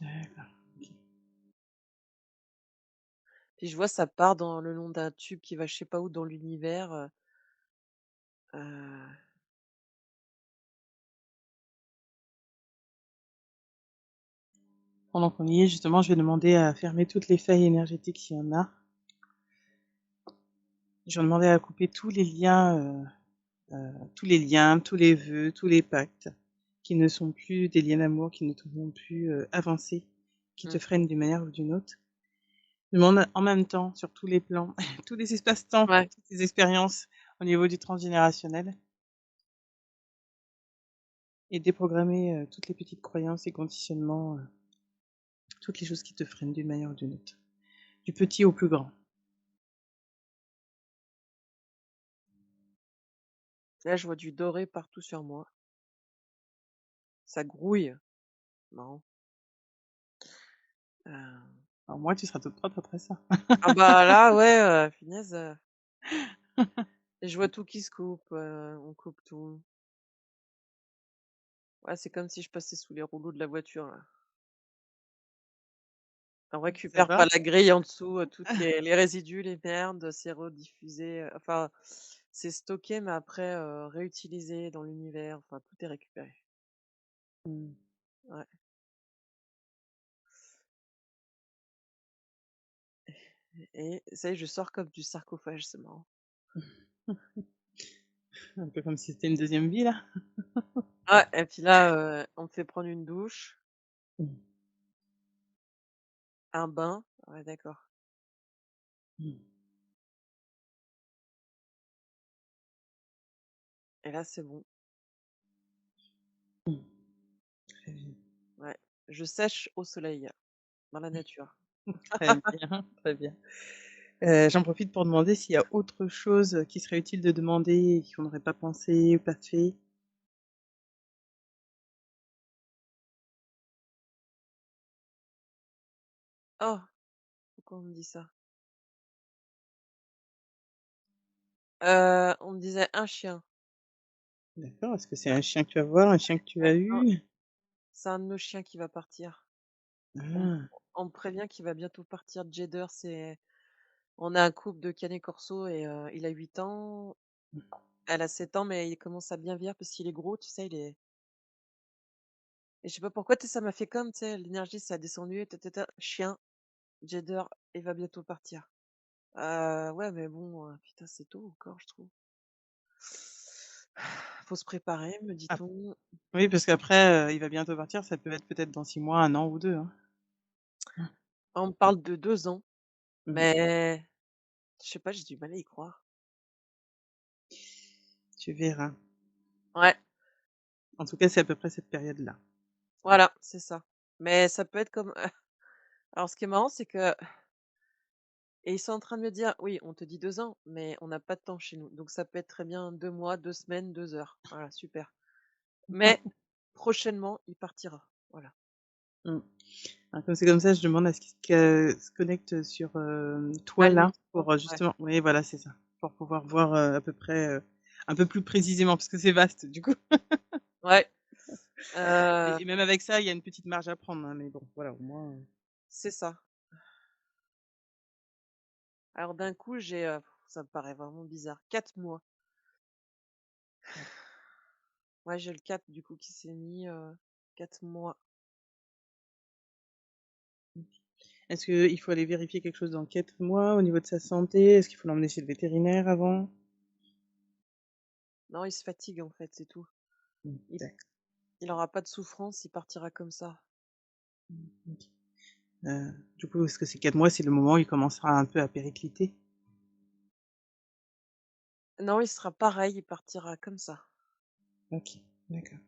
D'accord, OK. Puis je vois ça part dans le long d'un tube qui va je sais pas où dans l'univers, Pendant qu'on y est, justement, je vais demander à fermer toutes les failles énergétiques s'il y en a. Je vais demander à couper tous les liens, tous les vœux, tous les pactes qui ne sont plus des liens d'amour, qui ne te font plus, avancer, qui te mmh, freinent d'une manière ou d'une autre. Je demande en même temps, sur tous les plans, tous les espaces-temps, ouais, toutes les expériences au niveau du transgénérationnel et déprogrammer, toutes les petites croyances et conditionnements, toutes les choses qui te freinent d'une manière ou d'une autre, du petit au plus grand. là, je vois du doré partout sur moi. Ça grouille. Marrant. Heu, Alors moi, tu seras toute propre après ça. ah bah là, ouais, punaise, et je vois tout qui se coupe, on coupe tout. Ouais, c'est comme si je passais sous les rouleaux de la voiture, là. On Ça récupère va? pas la grille en dessous, toutes les résidus, les merdes, c'est rediffusé, enfin, c'est stocké, mais après, réutilisé dans l'univers, enfin, tout est récupéré. Mmh. Ouais, et ça y est, je sors comme du sarcophage, c'est marrant. Un peu comme si c'était une deuxième vie, là. Ouais, et puis là, on me fait prendre une douche, Mmh. un bain, ouais, d'accord, Mmh. et là, c'est bon. Mmh. Très bien. Ouais, je sèche au soleil, dans la nature. Très bien, très bien. J'en profite pour demander s'il y a autre chose qui serait utile de demander et qu'on n'aurait pas pensé ou pas fait? Oh! Pourquoi on me dit ça? On me disait un chien. D'accord, est-ce que c'est un chien que tu vas voir, un chien que tu Ouais, as non, eu? c'est un de nos chiens qui va partir. On m Ah! on me prévient qu'il va bientôt partir. Jeder, c'est on a un couple de canet corso, et il a 8 ans, Mmh. elle a 7 ans, mais il commence à bien vieillir parce qu'il est gros, tu sais, il est et je sais pas pourquoi, tu sais, ça m'a fait comme, tu sais, l'énergie, ça a descendu, ta ta ta, chien, Jeder, il va bientôt partir. Ouais, mais bon, putain, c'est tôt encore, je trouve. Faut se préparer, me Ah, dit-on. oui, parce qu'après, il va bientôt partir, ça peut être peut-être dans 6 mois, 1 an ou 2, hein. On me parle de 2 ans, Mmh. mais je sais pas, j'ai du mal à y croire. Tu verras. Ouais, En tout cas, c'est à peu près cette période-là. voilà, c'est ça. Mais ça peut être comme alors ce qui est marrant, c'est que et ils sont en train de me dire: «Oui, on te dit 2 ans, mais on n'a pas de temps chez nous. Donc ça peut être très bien 2 mois, 2 semaines, 2 heures». Voilà, super. Mais prochainement, il partira. Voilà. Mmh. Alors comme c'est comme ça, je demande à ce qu'il se connecte sur, toi là, Magnétisme, pour, ouais. justement oui, voilà, c'est ça, pour pouvoir voir, à peu près, un peu plus précisément parce que c'est vaste du coup Ouais, heu, et même avec ça, il y a une petite marge à prendre, hein, mais bon, voilà, au moins, c'est ça. Alors d'un coup, j'ai, ça me paraît vraiment bizarre, 4 mois. Ouais, j'ai le 4 du coup qui s'est mis, 4 mois. est-ce qu'il faut aller vérifier quelque chose dans 4 mois au niveau de sa santé? Est-ce qu'il faut l'emmener chez le vétérinaire avant? Non, il se fatigue en fait, c'est tout. Mmh, Il d'accord. il aura pas de souffrance, il partira comme ça. Mmh, OK. Du coup, est-ce que ces 4 mois, c'est le moment où il commencera un peu à péricliter? Non, il sera pareil, il partira comme ça. OK, d'accord.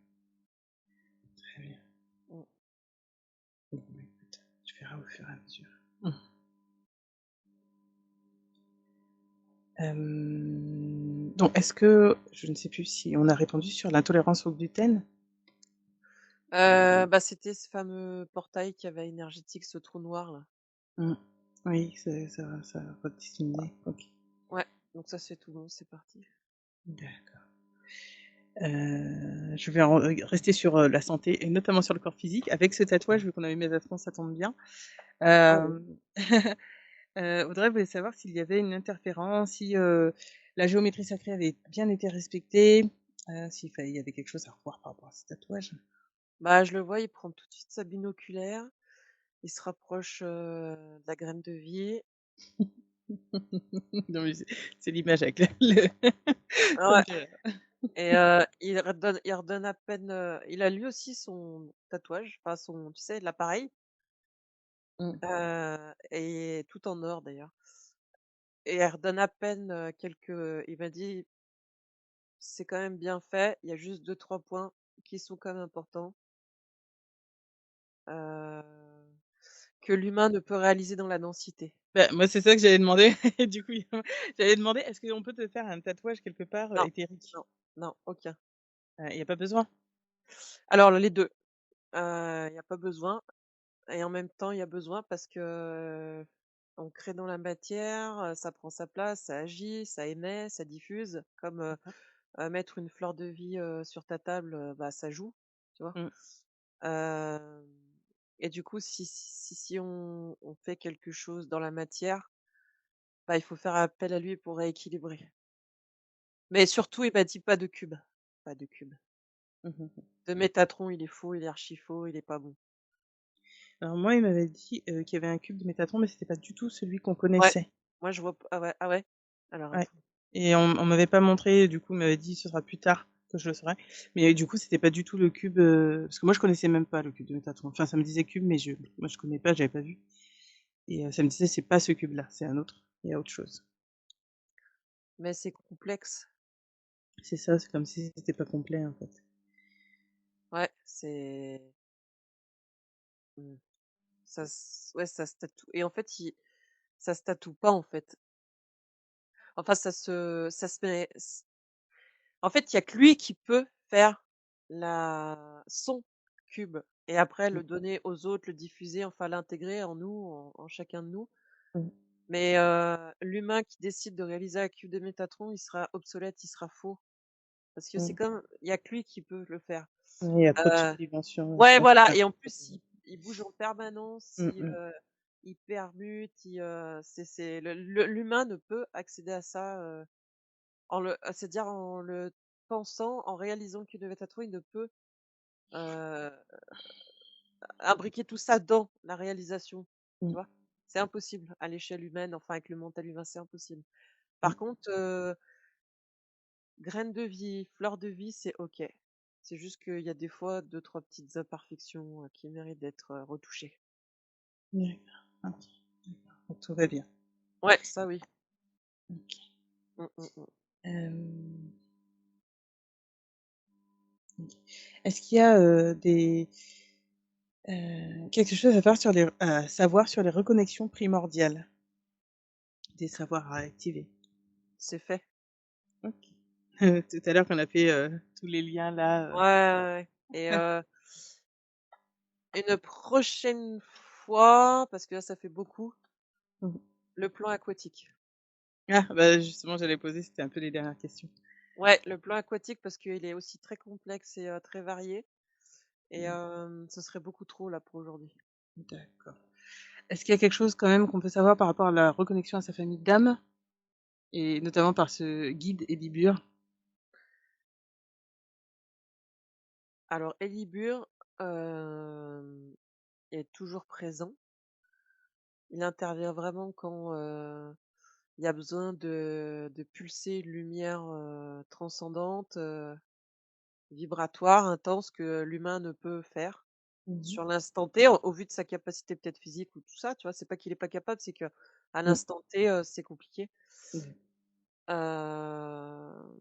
très bien. Mmh. Bon, bah, écoute, tu verras au fur et à mesure. Mmh. Donc est-ce que je ne sais plus si on a répondu sur l'intolérance au gluten? Bah, c'était ce fameux portail qui avait énergétique, ce trou noir là. Mmh. Oui, ça a votre idée. OK, Ouais, donc ça c'est tout bon, c'est parti. d'accord. Je vais rester sur, la santé et notamment sur le corps physique. Avec ce tatouage, vu qu'on a eu métatron, ça tombe bien. Ah oui. Hem, Audrey voulait savoir s'il y avait une interférence, si, la géométrie sacrée avait bien été respectée, il y avait quelque chose à revoir par rapport à ce tatouage. Bah, je le vois, il prend tout de suite sa binoculaire, il se rapproche, de la graine de vie. Non mais c'est l'image avec le ça me Ouais. fait rire. Et il redonne à peine, il a lui aussi son tatouage, enfin son tu sais l'appareil, Mmh. et tout en or d'ailleurs, et elle redonne à peine, quelques il m'a dit: «C'est quand même bien fait, il y a juste deux trois points qui sont quand même importants, heu, que l'humain ne peut réaliser dans la densité». Bah, moi, c'est ça que j'allais demander et du coup, j'allais demander: «Est-ce qu'on peut te faire un tatouage quelque part, Non, éthérique?» non, non, aucun. Il y a pas besoin? Alors les 2, il y a pas besoin et en même temps il y a besoin parce que on crée dans la matière, ça prend sa place, ça agit, ça émet, ça diffuse comme, D'accord. mettre une fleur de vie, sur ta table, bah, ça joue, tu vois? Mmh. Hem et du coup si on fait quelque chose dans la matière, bah, il faut faire appel à lui pour rééquilibrer. Mais surtout il m'a dit pas de cube, pas de cube. Mmh mh. De Métatron, il est faux, il est archi faux, il est pas bon. Alors moi, il m'avait dit, qu'il y avait un cube de Métatron, mais c'était pas du tout celui qu'on Ouais, connaissait. moi je vois p ah ouais, ah ouais? Alors Ouais attends. et on m'avait pas montré, du coup, on m'avait dit: «Ce sera plus tard que je le saurai». Mais du coup, c'était pas du tout le cube, parce que moi, je connaissais même pas le cube de Métatron. Enfin, ça me disait cube, mais moi, je connais pas, j'avais pas vu et ça me disait: «C'est pas ce cube-là, c'est un autre, il y a autre chose». Mais c'est complexe. C'est ça, c'est comme si c'était pas complet, en fait. Ouais, c'est mmh, ça se tatoue et en fait, il ça se tatoue pas, en fait. Enfin, ça se met s en fait, il y a que lui qui peut faire son cube et après Mmh. le donner aux autres, le diffuser, enfin l'intégrer en nous, en chacun de nous. Mmh. Mais l'humain qui décide de réaliser un cube de Métatron, il sera obsolète, il sera faux. Parce que c'est Mmh. comme il y a que lui qui peut le faire. Il y a trop de Heu, subdimensions, je ouais, pense voilà pas. et en plus, il bouge en permanence, Mmh mh. il permute, l'humain ne peut accéder à ça, c'est-à-dire en le pensant, en réalisant qu'il devait être, il ne peut, heu, imbriquer tout ça dans la réalisation, tu Mmh. vois? C'est impossible à l'échelle humaine, enfin avec le mental humain, c'est impossible. Mmh. Par contre, graine de vie, fleur de vie, c'est OK. C'est juste qu'il y a des fois deux trois petites imperfections, qui méritent d'être, retouchées. D'accord. OK. D'accord. Donc tout va bien. Ouais, ça oui. OK. Mmh, mmh, mmh. Hem, OK. Est-ce qu'il y a, quelque chose à savoir sur les reconnexions primordiales? Des savoirs à activer? C'est fait. OK. Tout à l'heure qu'on a fait, tous les liens là, Ouais, ouais, ouais et une prochaine fois, parce que là, ça fait beaucoup, Mmh mh. le plan aquatique. Ah bah, justement j'allais poser, c'était un peu les dernières questions. Ouais, le plan aquatique parce qu'il est aussi très complexe et très varié et Mmh, ce serait beaucoup trop là pour aujourd'hui. d'accord. Est-ce qu'il y a quelque chose quand même qu'on peut savoir par rapport à la reconnexion à sa famille d'âme? Et notamment par ce guide Élibur? Alors Élibur, est toujours présent. Il intervient vraiment quand, il y a besoin de pulser une lumière, transcendante, vibratoire, intense que l'humain ne peut faire Mmh mh. sur l'instant T, au vu de sa capacité peut-être physique ou tout ça, tu vois? C'est pas qu'il est pas capable, c'est qu'à Mmh. l'instant T, c'est compliqué. Mmh. Hem,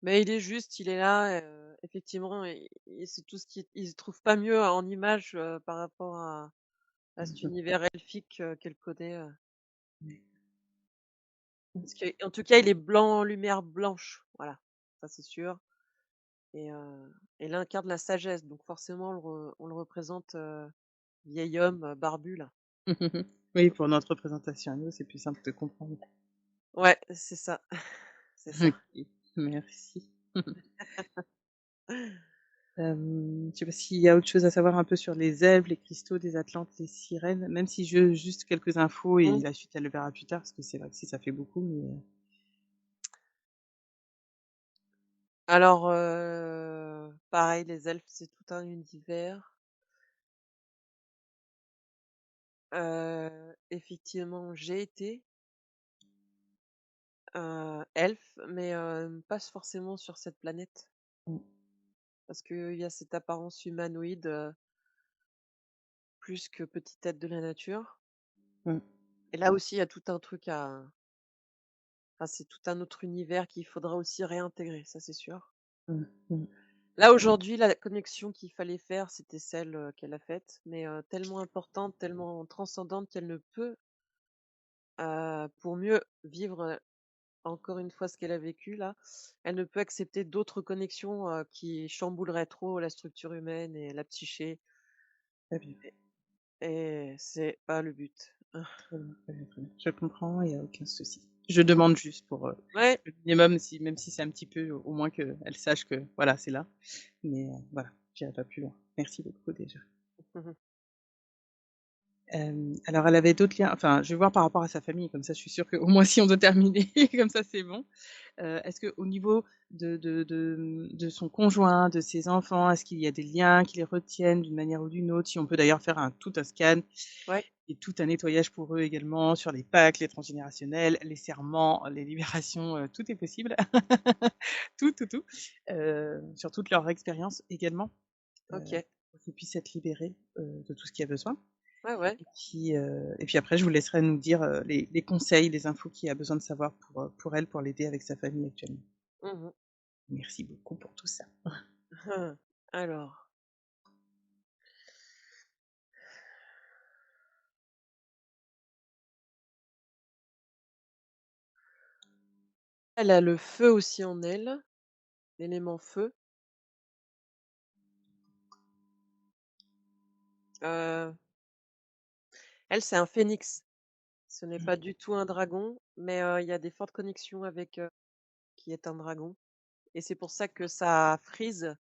Mais il est juste, il est là, effectivement et c'est tout ce il trouve pas mieux en image, par rapport à cet univers elfique, qu'elle connaît, parce qu'en tout cas, il est blanc, lumière blanche, voilà, ça c'est sûr et il incarne la sagesse, donc forcément on le représente, vieil homme, barbu là. Oui, pour notre représentation à nous, c'est plus simple de comprendre. Ouais, c'est ça, c'est ça. OK, merci. Je sais pas s'il y a autre chose à savoir un peu sur les elfes, les cristaux des Atlantes, les sirènes, même si je juste quelques infos et Mmh. la suite elle le verra plus tard, parce que c'est vrai que si ça fait beaucoup, mais Alors, pareil, les elfes, c'est tout un univers. Effectivement, j'ai été, elfe, mais pas forcément sur cette planète. mmh, Parce qu'il y a cette apparence humanoïde, plus que petite tête de la nature mmh, et là aussi, il y a tout un truc à enfin, c'est tout un autre univers qu'il faudra aussi réintégrer, ça c'est sûr. mmh, mmh, Là, aujourd'hui, la connexion qu'il fallait faire, c'était celle, qu'elle a faite, mais tellement importante, tellement transcendante qu'elle ne peut, pour mieux vivre, encore une fois ce qu'elle a vécu là, elle ne peut accepter d'autres connexions, qui chambouleraient trop la structure humaine et la psyché très bien, et c'est pas le but. très bien, très bien, très bien. Je comprends, il y a aucun souci. Je demande juste pour, Ouais. le minimum, si même si c'est un petit peu, au moins qu'elle sache que voilà, c'est là, mais voilà, j'irai pas plus loin. Merci beaucoup déjà. Mmh. Alors elle avait d'autres liens enfin, je vais voir par rapport à sa famille, comme ça je suis sûre qu'au moins si on doit terminer, comme ça c'est bon. Est-ce qu'au niveau de son conjoint, de ses enfants, est-ce qu'il y a des liens qui les retiennent d'une manière ou d'une autre? Si on peut d'ailleurs faire tout un scan Ouais, et tout un nettoyage pour eux également sur les pactes, les transgénérationnels, les serments, les libérations, tout est possible. Tout, tout, tout, sur toute leur expérience également, OK. pour qu'ils puissent être libérés, de tout ce qui a besoin. Ouais, ouais. Et puis après je vous laisserai nous dire, les conseils, les infos qu'il a besoin de savoir pour elle, pour l'aider avec sa famille actuellement. Mmh. Merci beaucoup pour tout ça. Alors, elle a le feu aussi en elle, l'élément feu. Heu, Elle, c'est un phénix. Ce n'est pas du tout un dragon, mais il y a des fortes connexions avec, qui est un dragon et c'est pour ça que ça frise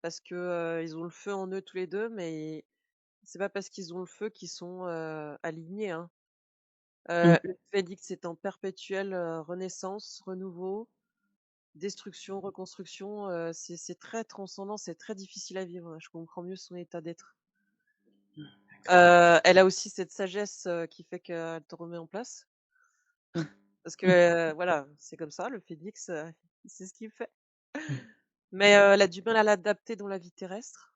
parce que, ils ont le feu en eux tous les 2, mais c'est pas parce qu'ils ont le feu qu'ils sont, alignés, hein. Mmh. Le phénix est en perpétuelle, renaissance, renouveau, destruction, reconstruction, c'est très transcendant, c'est très difficile à vivre, je comprends mieux son état d'être. D'accord. Elle a aussi cette sagesse, qui fait qu'elle te remet en place Mmh. parce que, Mmh. voilà, c'est comme ça le phénix, c'est ce qu'il fait. Mmh. Mais, elle a du mal à l'adapter dans la vie terrestre.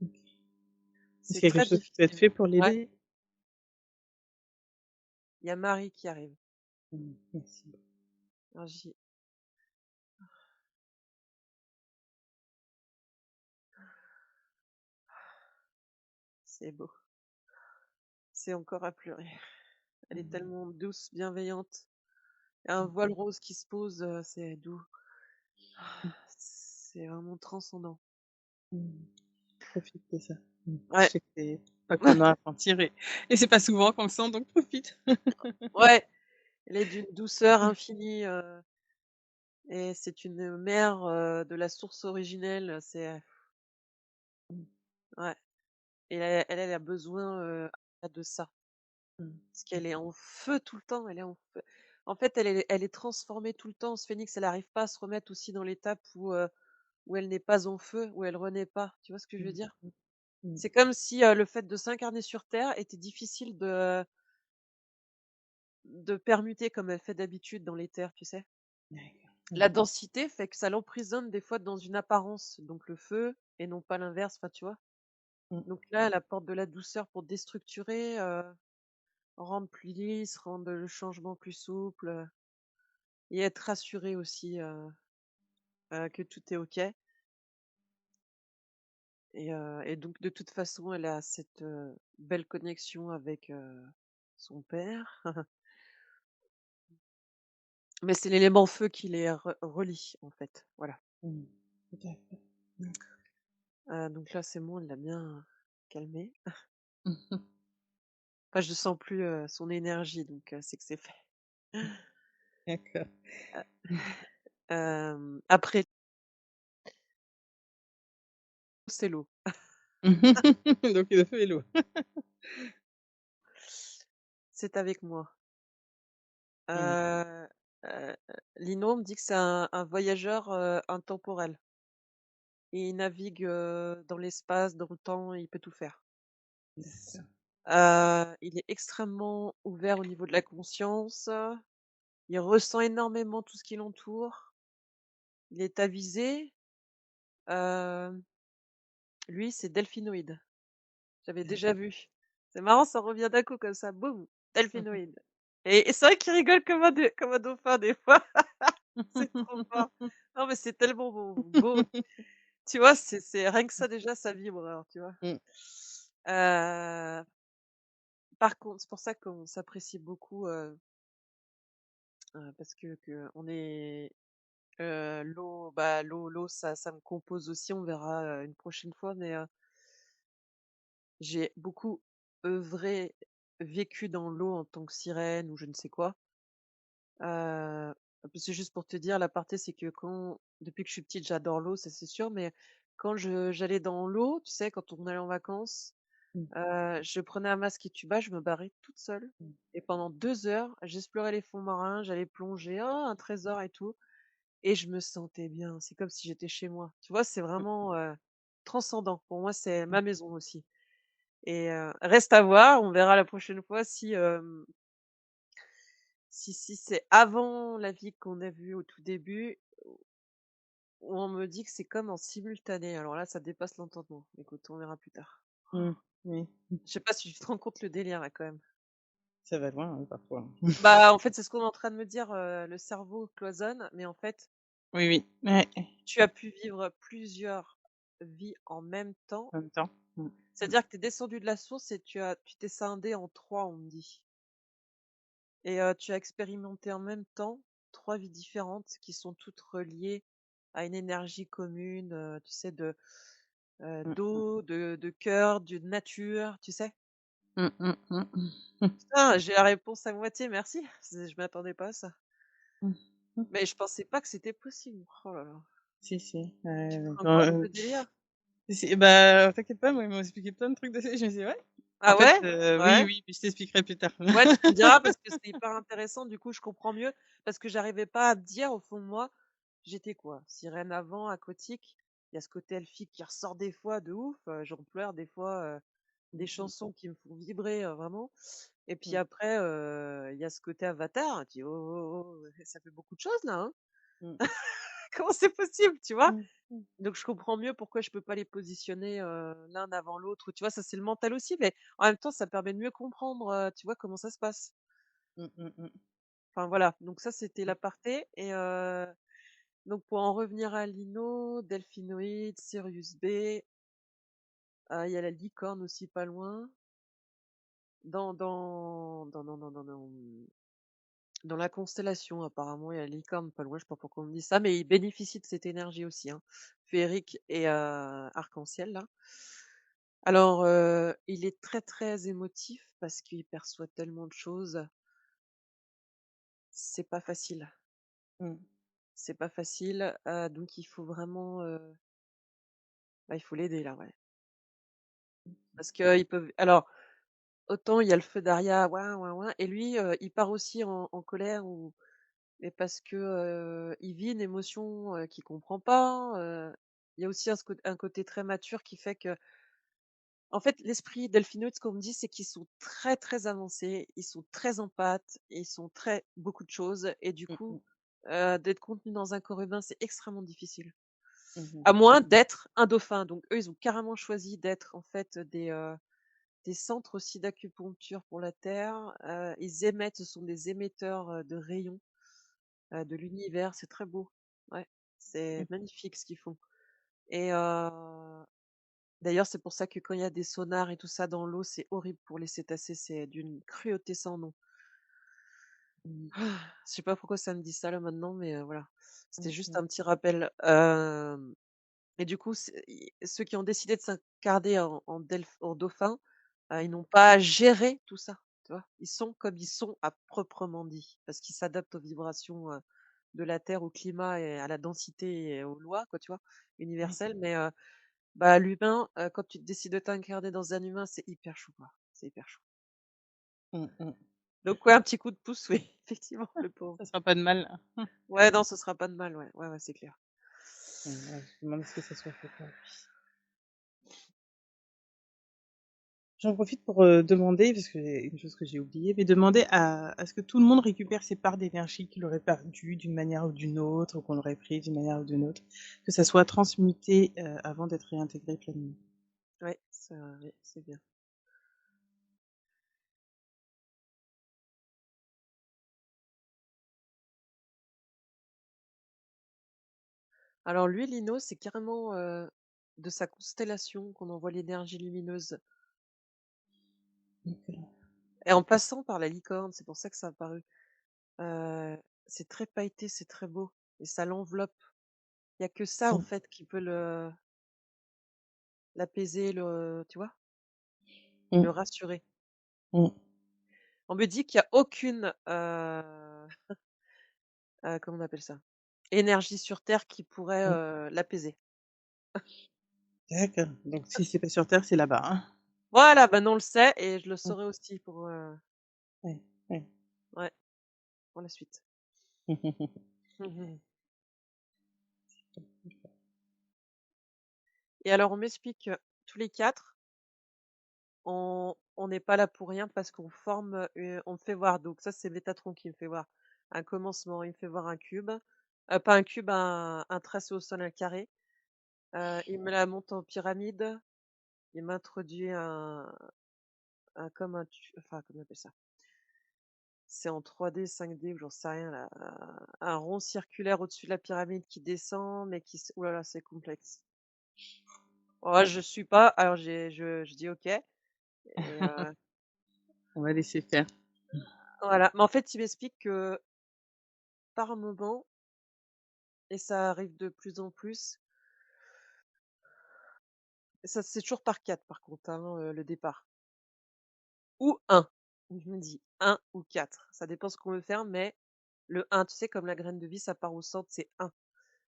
OK. Est-ce C'est qu'il y a quelque très chose qui peut être difficile. fait pour Ouais, l'aider? il y a Marie qui arrive. Mmh, merci. Alors c'est beau, c'est encore à pleurer. Elle est Mmh. tellement douce, bienveillante. Il y a un voile rose qui se pose, c'est doux. Mmh. C'est vraiment transcendant. Mmh. Profite de ça. Mmh. Je Ouais. sais que c'est pas commun à sentir et c'est pas souvent qu'on le sent, donc profite. Ouais, elle est d'une douceur infinie, et c'est une mère, de la source originelle, c'est Mmh. ouais et elle a besoin, de ça. Mmh. Parce qu'elle est en feu tout le temps, elle est en feu. En fait, elle est transformée tout le temps. Ce phénix, elle arrive pas à se remettre aussi dans l'étape où elle n'est pas en feu, où elle renaît pas. Tu vois ce que je veux Mmh. dire? Mmh. Mmh. C'est comme si, le fait de s'incarner sur terre était difficile de permuter comme elle fait d'habitude dans l'éther, tu sais? D'accord. La Mmh. densité fait que ça l'emprisonne des fois dans une apparence, donc le feu et non pas l'inverse, enfin, tu vois? Mmh. Donc là, elle apporte de la douceur pour déstructurer, rendre plus lisse, rendre le changement plus souple, et être rassuré aussi, que tout est OK et donc de toute façon, elle a cette, belle connexion avec, son père. Mais c'est l'élément feu qui les relie, en fait, voilà. Mmh. D'accord. Mmh. Donc là, c'est bon, elle l'a bien calmé. Mmh. Enfin, je sens plus, son énergie, donc c'est que c'est fait. D'accord. Heu, après c'est l'eau. Donc il a fait vélo. C'est avec moi. Mmh. Heu Lino me dit que c'est un voyageur, intemporel et il navigue, dans l'espace, dans le temps, il peut tout faire. D'accord. Il est extrêmement ouvert au niveau de la conscience, il ressent énormément tout ce qui l'entoure, il est avisé, hem, lui, c'est delphinoïde. J'avais déjà D'accord. vu. C'est marrant, ça revient d'un coup comme ça, boum, Mmh delphinoïde et c'est vrai qu'il rigole comme un dauphin des fois, c'est trop fort. mh. Non, mais c'est tellement beau. Tu vois, c'est rien que ça déjà, ça vibre alors, tu vois? Mmh. Heu, Par contre, c'est pour ça qu'on s'apprécie beaucoup, parce que on est, l'eau, bah, l'eau ça me compose aussi, on verra, une prochaine fois, mais, j'ai beaucoup œuvré, vécu dans l'eau en tant que sirène ou je ne sais quoi. C'est juste pour te dire l'aparté, c'est que quand depuis que je suis petite, j'adore l'eau, ça c'est sûr, mais quand j'allais dans l'eau, tu sais, quand on allait en vacances, Mmh. je prenais un masque et tuba, je me barrais toute seule Mmh. et pendant 2 heures, j'explorais les fonds marins, j'allais plonger, «Oh, un trésor» et tout et je me sentais bien. C'est comme si j'étais chez moi. Tu vois? C'est Mmh. vraiment, transcendant. Pour moi, c'est Mmh. ma maison aussi et reste à voir, on verra la prochaine fois si, si c'est avant la vie qu'on a vue au tout début ou on me dit que c'est comme en simultané. Alors là, ça dépasse l'entendement. Écoute, on verra plus tard. Mmh. Oui. Je sais pas si tu te rends compte le délire là quand même. Ça va loin, hein, parfois. Bah, en fait, c'est ce qu'on est en train de me dire, le cerveau cloisonne, mais en fait, Oui, oui. Ouais. tu as pu vivre plusieurs vies en même temps. En même temps. Mmh. Mmh. C'est-à-dire que tu es descendu de la source et tu t'es scindé en 3, on me dit et tu as expérimenté en même temps 3 vies différentes qui sont toutes reliées à une énergie commune, tu sais Mmh. d'eau, de cœur, de nature, tu sais? Mmh, mmh, mmh. Putain, j'ai la réponse à moitié, merci. Je m'attendais pas à ça. Mmh. Mmh. Mais je pensais pas que c'était possible. Oh là là. Si, si, Tu te rends quand, compte le délire? si, si, bah, t'inquiète pas, moi, ils m'ont expliqué plein de trucs dessus. Je me dis: «Ouais». En Ah fait, ouais? oui, Ouais? oui, puis je t'expliquerai plus tard. Ouais, tu me diras parce que c'est hyper intéressant, du coup, je comprends mieux parce que j'arrivais pas à me dire au fond de moi, j'étais quoi? Sirène avant, aquatique. Il y a ce côté elfique qui ressort des fois de ouf, j'en pleure des fois, des Mmh mh. chansons qui me font vibrer, vraiment et puis Mmh. après, il y a ce côté avatar, tu dis: «Oh, oh, oh, ça fait beaucoup de choses là, hein? Mmh. Comment c'est possible?» Tu vois? Mmh. Mmh. Donc je comprends mieux pourquoi je peux pas les positionner, l'un avant l'autre, tu vois? Ça, c'est le mental aussi, mais en même temps, ça permet de mieux comprendre, tu vois, comment ça se passe. Mmh, mmh, mmh. Enfin voilà, donc ça, c'était Mmh. l'aparté et donc pour en revenir à Lino, Delphinoïde, Sirius B, il y a la licorne aussi pas loin. Dans la constellation apparemment, il y a la licorne pas loin, je sais pas pourquoi on me dit ça, mais il bénéficie de cette énergie aussi, hein, féerique et arc-en-ciel là. Alors, il est très, très émotif parce qu'il perçoit tellement de choses. C'est pas facile. Mmh. C'est pas facile, donc il faut vraiment, bah, il faut l'aider là, ouais. Parce qu'ils peuvent alors, autant il y a le feu d'Aria, ouin, ouin, ouin et lui, il part aussi en colère ou mais parce que, il vit une émotion, qu'il comprend pas, il y a aussi un côté très mature qui fait que en fait, l'esprit delphinoïde, ce qu'on me dit, c'est qu'ils sont très, très avancés, ils sont très empathes, ils sont très beaucoup de choses et du Mmh coup, mh. d'être contenu dans un corps humain, c'est extrêmement difficile. Mmh mh. À moins d'être un dauphin. Donc eux, ils ont carrément choisi d'être en fait des centres aussi d'acupuncture pour la terre. Ils émettent, ce sont des émetteurs, de rayons. de l'univers, c'est très beau. Ouais, Mmh. c'est magnifique ce qu'ils font et d'ailleurs, c'est pour ça que quand il y a des sonars et tout ça dans l'eau, c'est horrible pour les cétacés, c'est d'une cruauté sans nom. Mmh. Je sais pas pourquoi ça me dit ça là maintenant, mais voilà. C'était Mmh juste mh. un petit rappel, et du coup, c'est i ceux qui ont décidé de s'incarner en dauphin, ils n'ont pas à gérer tout ça, tu vois? Ils sont comme ils sont à proprement dit, parce qu'ils s'adaptent aux vibrations, de la Terre, au climat et à la densité et aux lois, quoi, tu vois? Ouais. Universelles, mais bah, l'humain, quand tu décides de t'incarner dans un humain, c'est hyper chaud, quoi. C'est hyper chaud. Mmh mh. Donc ouais, un petit coup de pouce, oui, effectivement, le pauvre. Ça sera pas de mal. Ouais, non, ce sera pas de mal, ouais. Ouais, ouais, c'est clair. Ouais, je demande à ce que ça soit fait pour lui. J'en profite pour, demander, parce que j'ai une chose que j'ai oubliée, mais demander à ce que tout le monde récupère ses parts d'énergie qu'il aurait perdues d'une manière ou d'une autre, ou qu'on aurait pris d'une manière ou d'une autre, que ça soit transmuté, avant d'être réintégré pleinement. Ouais, ça oui, c'est bien. Alors lui, Lino, c'est carrément, de sa constellation qu'on envoie l'énergie lumineuse D'accord. et en passant par la licorne, c'est pour ça que ça a apparu. Heu, c'est très pailleté, c'est très beau et ça l'enveloppe. Il y a que ça, en Mmh. fait, qui peut l'apaiser, tu vois? Mmh. Le rassurer. Mmh. On me dit qu'il y a aucune, comment on appelle ça? Énergie sur terre qui pourrait, Mmh. l'apaiser. D'accord, donc si c'est pas sur terre, c'est là-bas, hein? Voilà, maintenant on le sait et je le Mmh. saurai aussi pour, Ouais, ouais. ouais, pour la suite. Mmh mh. Et alors on m'explique que tous les 4, on n'est pas là pour rien parce qu'on forme, on me fait voir, donc ça c'est Métatron qui me fait voir un commencement, il me fait voir un cube, pas un cube, un tracé au sol, un carré, il me la monte en pyramide, il m'introduit un comme un tu enfin comment on appelle ça? C'est en 3D, 5D ou j'en sais rien là, un rond circulaire au-dessus de la pyramide qui descend mais qui s ouh là là, c'est complexe. Ouais, je suis pas, alors je dis: «OK» et On va laisser faire. voilà. Mais en fait, il m'explique que par moment, et ça arrive de plus en plus, ça c'est toujours par 4 par contre, hein, le départ. Ou un. Je me dis un ou 4, ça dépend ce qu'on veut faire, mais le un, tu sais comme la graine de vie, ça part au centre, c'est un.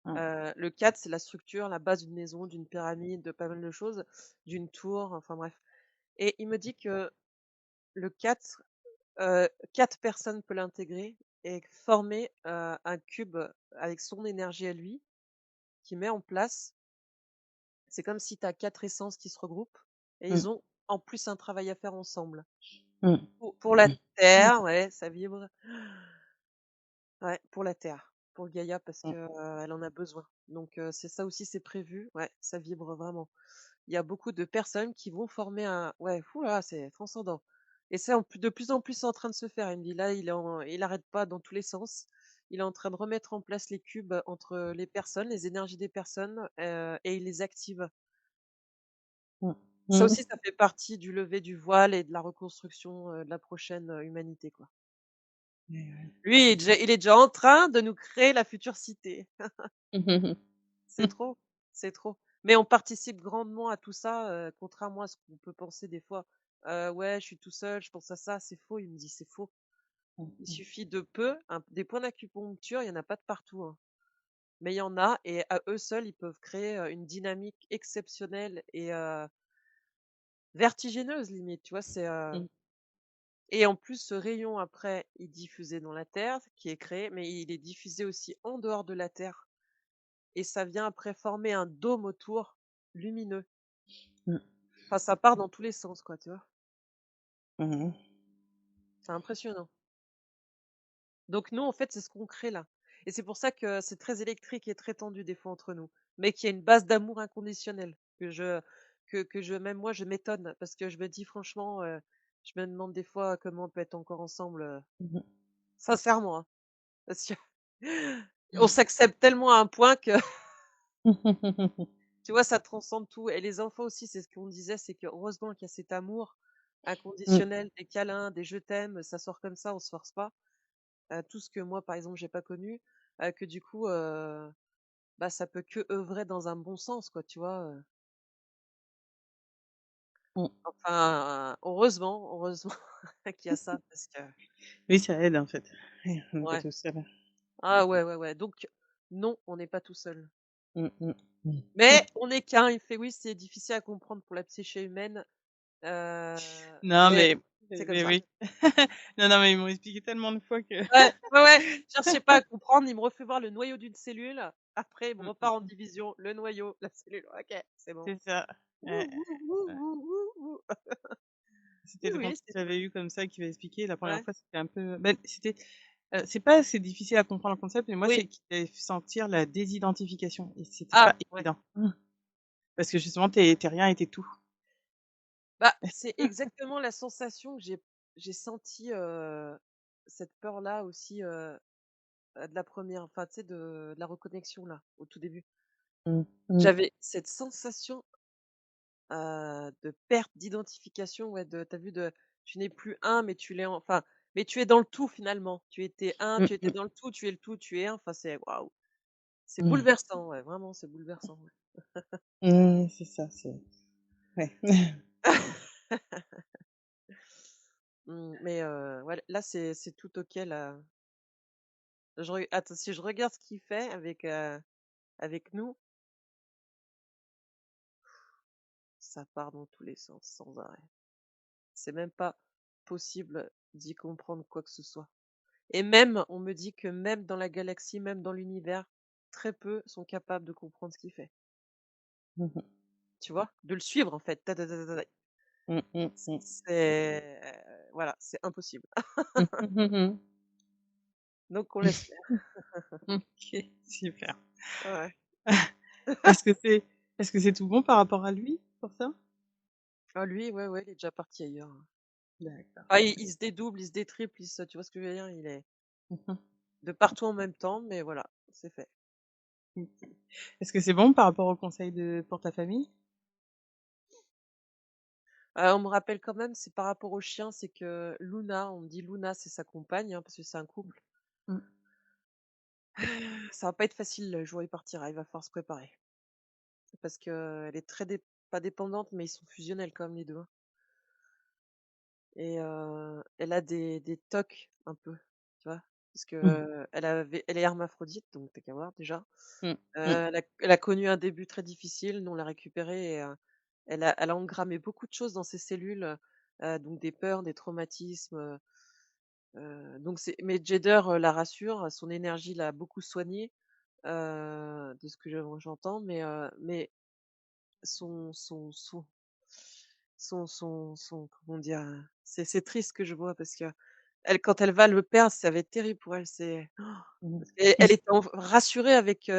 Mmh. Le 4, c'est la structure, la base d'une maison, d'une pyramide, de pas mal de choses, d'une tour, enfin bref. Et il me dit que le 4, 4 personnes peuvent l'intégrer et former, un cube avec son énergie à lui, qui met en place. C'est comme si tu as 4 essences qui se regroupent et Mmh. ils ont en plus un travail à faire ensemble. Mmh. Pour la Mmh. terre, ouais, ça vibre. Ouais, pour la terre, pour Gaïa parce que, Mmh. elle en a besoin. Donc c'est ça aussi, c'est prévu. Ouais, ça vibre vraiment. Il y a beaucoup de personnes qui vont former un ouais, fou là, c'est transcendant et c'est de plus en plus en train de se faire. Il me dit là, il arrête pas dans tous les sens. Il est en train de remettre en place les cubes entre les personnes, les énergies des personnes, et il les active. Mmh. Ça Mmh. aussi, ça fait partie du lever du voile et de la reconstruction, de la prochaine, humanité, quoi. Ouais, ouais. Lui, il est déjà en train de nous créer la future cité. Mmh mh mh. C'est trop, c'est trop. Mais on participe grandement à tout ça, contrairement à ce qu'on peut penser des fois. «Ouais, je suis tout seul, je pense à ça», c'est faux, il me dit: «C'est faux». Mmh Il mh. suffit de peu, des points d'acupuncture, il y en a pas de partout, hein, mais il y en a et à eux seuls, ils peuvent créer, une dynamique exceptionnelle et vertigineuse limite, tu vois? Mmh. Et en plus, ce rayon après est diffusé dans la Terre, qui est créé, mais il est diffusé aussi en dehors de la Terre et ça vient après former un dôme autour, lumineux. Mmh. Enfin, ça part dans tous les sens, quoi, tu vois? Mmh mh. C'est impressionnant. Donc nous, en fait, c'est ce qu'on crée là et c'est pour ça que c'est très électrique et très tendu des fois entre nous, mais qu'il y a une base d'amour inconditionnel que même moi, je m'étonne parce que je me dis franchement, je me demande des fois comment on peut être encore ensemble, Mmh mh. sincèrement, hein, parce que On s'accepte tellement à un point que, tu vois, ça transcende tout et les enfants aussi, c'est ce qu'on disait, c'est que heureusement qu'il y a cet amour Mmh, inconditionnel, des câlins, des «je t'aime», ça sort comme ça, on se force pas. Tout ce que moi, par exemple, j'ai pas connu, que du coup, bah, ça peut que œuvrer dans un bon sens, quoi, tu vois? mmh. Enfin, heureusement qu'il y a ça parce que Oui, ça aide en fait. On n'est pas ouais. tout seul. Ah ouais, ouais, ouais, donc non, on n'est pas tout seul. Mmh mh. Mmh. Mais on n'est qu'un, il fait: «Oui, c'est difficile à comprendre pour la psyché humaine, heu, Non, mais mais c'est comme mais ça». oui. Non, non, mais ils m'ont expliqué tellement de fois que Ouais, ouais, ouais, cherchez pas à comprendre, il me refait voir le noyau d'une cellule, après il me mmh repart en mh. division, le noyau, la cellule, OK, c'est bon. C'est ça. Ouais, Wouh, wouh, wouh, ouais. wouh, wouh, wouh. C'était Oui, le oui, quand c'est j'avais eu comme ça qui m'a expliqué la première ouais, fois, c'était un peu ben, c'était, c'est pas c'est difficile à comprendre le concept, mais moi, oui. c'est qu'il m'avait fait sentir la désidentification et c'était Ah, pas ouais. évident. Parce que justement, tu es rien et tu es tout. Bah, c'est exactement la sensation que j'ai sentie, cette peur-là aussi, de la première enfin, tu sais, de la reconnexion là, au tout début. Mmh. Mmh. J'avais cette sensation, de perte d'identification, ouais, de tu as vu, de tu n'es plus un, mais tu l'es enfin, mais tu es dans le tout finalement. Tu étais un, Mmh tu étais mh. dans le tout, tu es le tout, tu es un, enfin, c'est waouh! C'est Mmh. bouleversant, ouais, vraiment, c'est bouleversant, ouais. Mmh, c'est ça, c'est ouais. Mais ouais, là, c'est tout OK, là. Attends, si je regarde ce qu'il fait avec nous, ça part dans tous les sens sans arrêt. C'est même pas possible d'y comprendre quoi que ce soit. Et même, on me dit que même dans la galaxie, même dans l'univers, très peu sont capables de comprendre ce qu'il fait. Mmh mh. Tu vois? De le suivre en fait. Ta ta ta ta ta. Mmh mh. Mmh. C'est voilà, c'est impossible. Mmh. Mmh mh. Donc on laisse faire. OK, super. Ouais. Est-ce que c'est est-ce que c'est tout bon par rapport à lui, pour ça? Ah lui, ouais, ouais, il est déjà parti ailleurs, hein. D'accord. Ah, il se dédouble, il se détriple, tu vois ce que je veux dire? Il est Mmh mh. de partout en même temps, mais voilà, c'est fait. OK. Est-ce que c'est bon par rapport aux conseils de pour ta famille? On me rappelle quand même, c'est par rapport au chien, c'est que Luna, on me dit Luna, c'est sa compagne, hein, parce que c'est un couple. Mmh. Ça va pas être facile le jour où il partira, il va falloir se préparer. Parce qu'elle est très pas dépendante, mais ils sont fusionnels quand même les 2, hein. Et elle a des TOC un peu, tu vois? Parce que, Mmh. elle est hermaphrodite, donc tu qu'à voir déjà. Mmh. Mmh. Elle a connu un début très difficile, nous on l'a récupérée et elle a engrammé beaucoup de choses dans ses cellules, donc des peurs, des traumatismes, donc c'est mais Jeder, la rassure, son énergie l'a beaucoup soignée, de ce que j'entends, mais son comment dire? C'est triste ce que je vois parce que elle quand elle va le perdre, ça va être terrible pour elle, c'est Mmh. parce qu'elle était rassurée avec,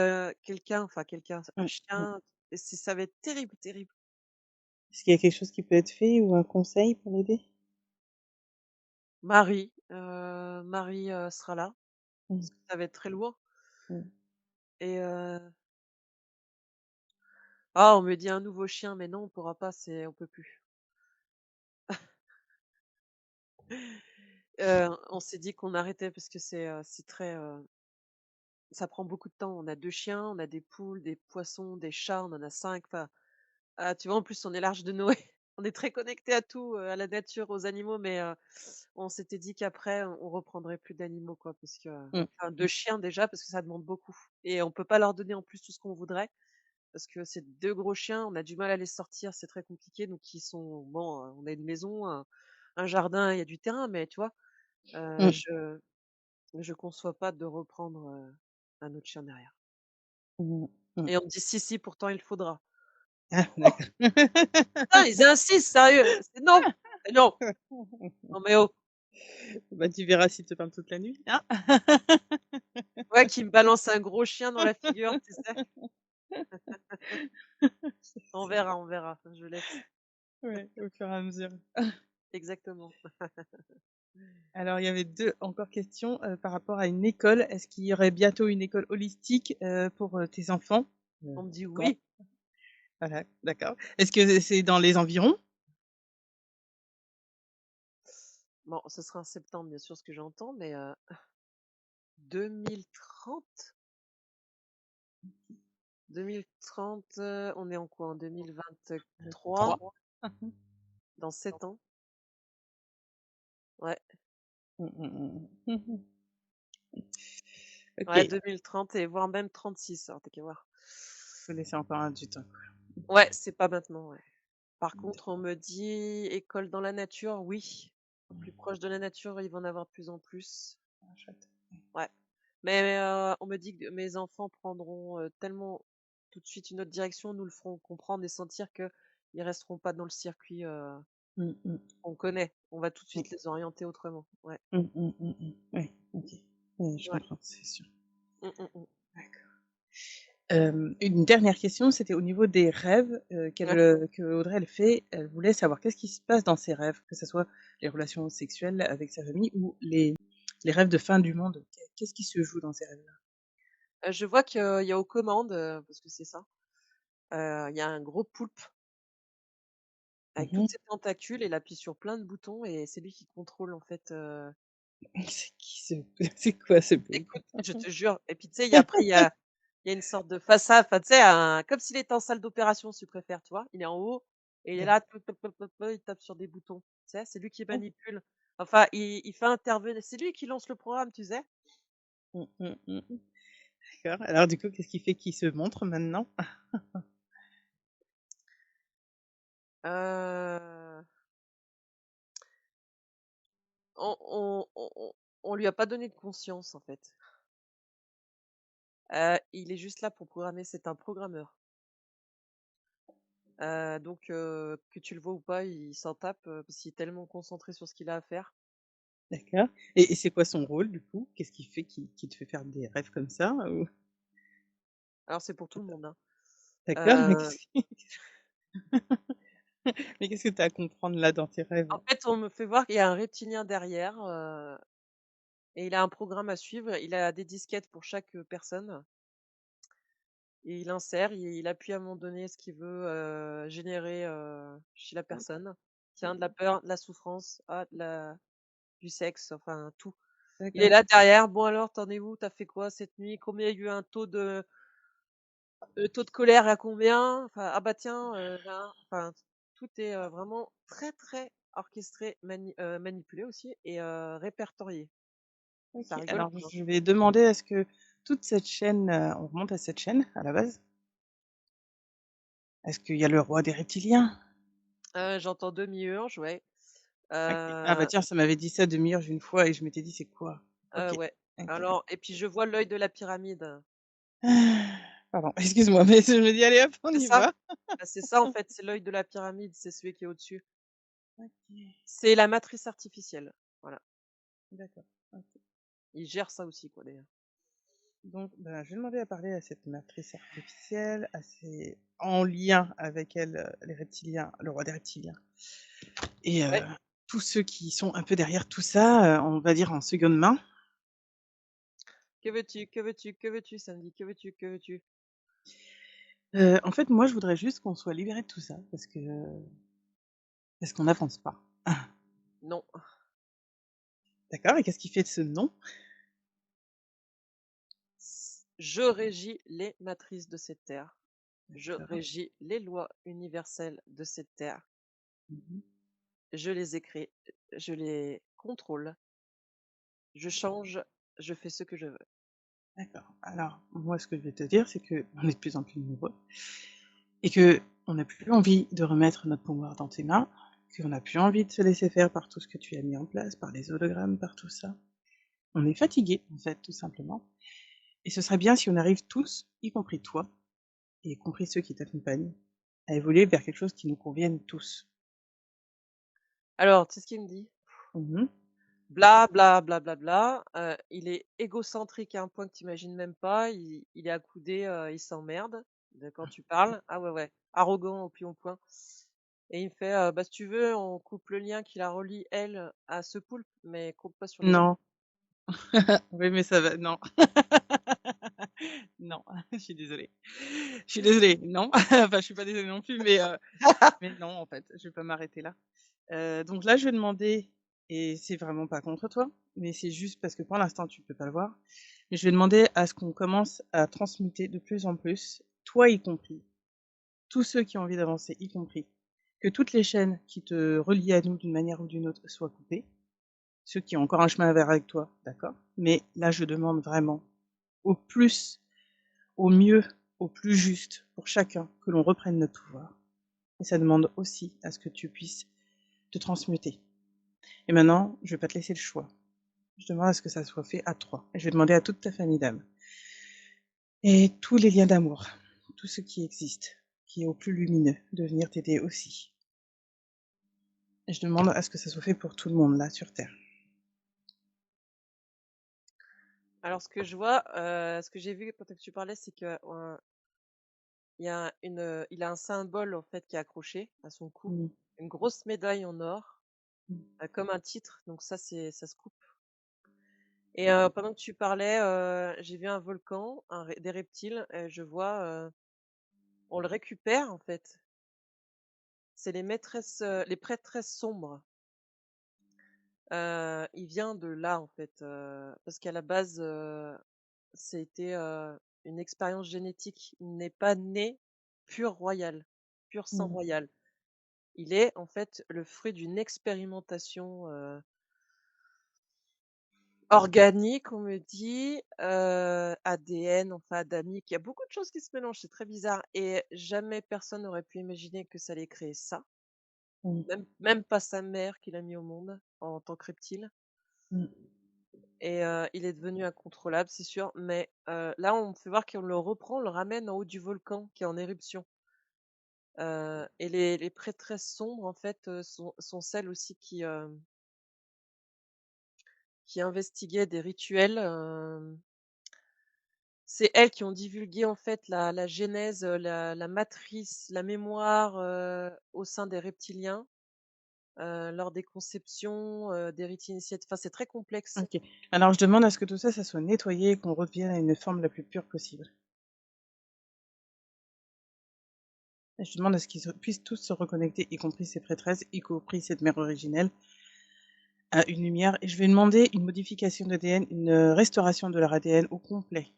quelqu'un, enfin quelqu'un, un Mmh. Mmh. chien et ça va être terrible, terrible. Est-ce qu'il y a quelque chose qui peut être fait ou un conseil pour l'aider? Marie, sera là, Mmh. parce que ça va être très lourd Mmh. et ah, on me dit un nouveau chien, mais non, on pourra pas, on peut plus. On s'est dit qu'on arrêtait parce que c'est très, ça prend beaucoup de temps. On a 2 chiens, on a des poules, des poissons, des chats, on en a 5. Enfin, tu vois, en plus, on est l'Arche de Noé. On est très connectés à tout, à la nature, aux animaux, mais on s'était dit qu'après, on reprendrait plus d'animaux, quoi, parce que Mmh. enfin, de Mmh. chiens déjà, parce que ça demande beaucoup et on peut pas leur donner en plus tout ce qu'on voudrait, parce que c'est 2 gros chiens, on a du mal à les sortir, c'est très compliqué, donc ils sont bon, on a une maison, un jardin, il y a du terrain, mais tu vois? Heu, Mmh. je je conçois pas de reprendre, un autre chien derrière Mmh. Mmh. et on me dit: «Si, si, pourtant il faudra». Ah Oh d'accord. putain, ils insistent sérieux, c'est non, c'est non, non mais oh, Bah, tu verras s'il te parle toute la nuit. Ah! ouais, qui me balance un gros chien dans la figure, tu sais? On verra, je laisse. Ouais, au fur et à mesure. Exactement. Alors il y avait 2 encore questions, par rapport à une école. Est-ce qu'il y aurait bientôt une école holistique, pour, tes enfants? On me dit Quand? oui. Voilà, d'accord. Est-ce que c'est dans les environs? Bon, ce sera en septembre, bien sûr, ce que j'entends, mais 2030? 2030, on est en quoi? En 2023? 3. Mmh Dans 7 ans? Ouais. mh. Mmh mh. Mmh. Ouais, OK, 2030 et voire même 36, alors tu qu'à voir. faut laisser encore un du temps, quoi. Ouais, c'est pas maintenant, ouais. Par contre, on D'accord. me dit école dans la nature, oui. Plus proche de la nature, il va en avoir de plus en plus. Ah chouette. Ouais. Mais on me dit que mes enfants prendront, tellement tout de suite une autre direction, nous le ferons comprendre et sentir qu'ils resteront pas dans le circuit, Mmh mh. qu'on connaît. On va tout de Mmh. suite les orienter autrement. Ouais. Ouais, OK. Ouais, je Ouais. comprends, c'est sûr. Mmh, mmh, mmh. D'accord. Une dernière question, c'était au niveau des rêves, Ouais. que Audrey elle voulait savoir qu'est-ce qui se passe dans ses rêves? Que ça soit les relations sexuelles avec sa famille ou les rêves de fin du monde. Qu'est-ce qui se joue dans ces rêves-là? Je vois qu'il y a aux commandes, parce que c'est ça, il y a un gros poulpe avec Mmh. toutes ses tentacules et il appuie sur plein de boutons et c'est lui qui contrôle en fait, C'est qui ce c'est quoi ce poulpe? écoute, je te jure et puis tu sais, il y a une sorte de façade, enfin tu sais un comme s'il était en salle d'opération si tu préfères, tu vois? Il est en haut et il est là, il tape sur des boutons, tu sais? C'est lui qui D'accord. manipule. Enfin il fait intervenir c'est lui qui lance le programme, tu sais? Mmh. D'accord. Alors du coup, qu'est-ce qui fait qu'il se montre maintenant? Heu, on lui a pas donné de conscience en fait. Il est juste là pour programmer, c'est un programmeur. Donc que tu le vois ou pas, il s'en tape, parce qu'il est tellement concentré sur ce qu'il a à faire. D'accord, et c'est quoi son rôle du coup? Qu'est-ce qui fait qu'il te fait faire des rêves comme ça ou? Alors c'est pour tout le monde, hein. D'accord, mais Heu, qu'est-ce qui mais qu'est-ce que tu as à comprendre là dans tes rêves? En fait, on me fait voir qu'il y a un reptilien derrière, et il a un programme à suivre. Il a des disquettes pour chaque, personne et il insère, il appuie à un moment donné ce qu'il veut, générer, chez la personne. Tiens, de la peur, de la souffrance, du sexe, enfin tout. Il est D'accord, là derrière: «Bon alors, tu en es où? Tu as fait quoi cette nuit? Combien il y a eu un le taux de colère est à combien? Enfin, ah bah tiens, là, enfin, tout est, vraiment très, très orchestré, manipulé aussi et répertorié. Ça OK. rigole Alors pas, hein. je vais demander est-ce que toute cette chaîne, on remonte à cette chaîne à la base? Est-ce qu'il y a le roi des reptiliens? J'entends demi-urge, ouais. OK. Ah bah Heu, tiens, ça m'avait dit ça demi-urge une fois et je m'étais dit: «C'est quoi?» OK, ouais. OK. Alors et puis je vois l'œil de la pyramide. Ah, pardon, excuse-moi, mais je me dis: «Allez hop, on C'est y ça? va». Bah, c'est ça en fait, c'est l'œil de la pyramide, c'est celui qui est au-dessus. OK, C'est la matrice artificielle, voilà. d'accord, OK. Il gère ça aussi quoi d'ailleurs. Donc, ben, je vais demander à parler à cette matrice artificielle, assez en lien avec elle, les reptiliens, le roi des reptiliens et Ouais. tous ceux qui sont un peu derrière tout ça, on va dire en seconde main. Que veux-tu? Que veux-tu? Que veux-tu samedi? Que veux-tu? Que veux-tu? En fait, moi, je voudrais juste qu'on soit libérés de tout ça parce qu'on n'avance pas. Non. D'accord, et qu'est-ce qui fait de ce non? Je régis les matrices de cette terre. Je D'accord. régis les lois universelles de cette terre. Mmh. Je les écris, je les contrôle, je change, je fais ce que je veux. D'accord. Alors, moi, ce que je vais te dire, c'est qu'on est de plus en plus nombreux et qu'on n'a plus envie de remettre notre pouvoir dans tes mains, qu'on n'a plus envie de se laisser faire par tout ce que tu as mis en place, par les hologrammes, par tout ça. On est fatigués, en fait, tout simplement, et ce serait bien si on arrive tous, y compris toi, et y compris ceux qui t'accompagnent, à évoluer vers quelque chose qui nous convienne tous. Alors, tu sais ce qu'il me dit? Mmh. Bla bla bla bla bla, il est égocentrique à un point que tu imagines même pas, il est accoudé, il s'emmerde de quand tu parles. Ah ouais, ouais, arrogant au plus haut point et il me fait: «Bah, si tu veux, on coupe le lien qui la relie elle à ce poulpe, mais coupe pas sur les autres». Non. Oui, mais ça va non. Non, je suis désolée. Je suis désolée, non. Enfin, je suis pas désolée non plus, mais non, en fait, je vais pas m'arrêter là. Donc là, je vais demander et c'est vraiment pas contre toi, mais c'est juste parce que pour l'instant, tu peux pas le voir, mais je vais demander à ce qu'on commence à transmuter de plus en plus, toi y compris, tous ceux qui ont envie d'avancer y compris, que toutes les chaînes qui te relient à nous d'une manière ou d'une autre soient coupées. Ceux qui ont encore un chemin à faire avec toi, d'accord, mais là, je demande vraiment au plus, au mieux, au plus juste pour chacun que l'on reprenne notre pouvoir et ça demande aussi à ce que tu puisses te transmuter. Et maintenant, je vais pas te laisser le choix. Je demande à ce que ça soit fait à 3 et je vais demander à toute ta famille d'âme et tous les liens d'amour, tout ce qui existe, qui est au plus lumineux, de venir t'aider aussi. Et je demande à ce que ça soit fait pour tout le monde là sur terre. Alors ce que je vois, ce que j'ai vu pendant que tu parlais, c'est que, il a un symbole, en fait, qui est accroché à son cou, Mmh. une grosse médaille en or, Mmh. comme un titre, donc ça se coupe. Et pendant que tu parlais, j'ai vu un volcan, des reptiles, et je vois, on le récupère, en fait. C'est les prêtresses sombres. Il vient de là, en fait, parce qu'à la base, c'était, une expérience génétique. Il n'est pas né pur royal, pur sang Mmh. royal. Il est, en fait, le fruit d'une expérimentation, organique, on me dit, ADN, enfin adamique. Il y a beaucoup de choses qui se mélangent, c'est très bizarre, et jamais personne n'aurait pu imaginer que ça allait créer ça. Mmh. Même pas sa mère qui l'a mis au monde en tant que reptile, Mmh. et il est devenu incontrôlable, c'est sûr, mais là, on me fait voir qu'on le reprend, on le ramène en haut du volcan qui est en éruption, et les prêtresses sombres, en fait, sont celles aussi qui investiguaient des rituels, c'est elles qui ont divulgué, en fait, la genèse, la matrice, la mémoire, au sein des reptiliens, lors des conceptions, des rites initiatiques. Enfin, c'est très complexe. OK. Alors je demande à ce que tout ça, ça soit nettoyé et qu'on revienne à une forme la plus pure possible. Et je demande à ce qu'ils puissent tous se reconnecter, y compris ces prêtresses, y compris cette mère originelle, à une lumière. Et je vais demander une modification d'ADN, une restauration de leur ADN au complet.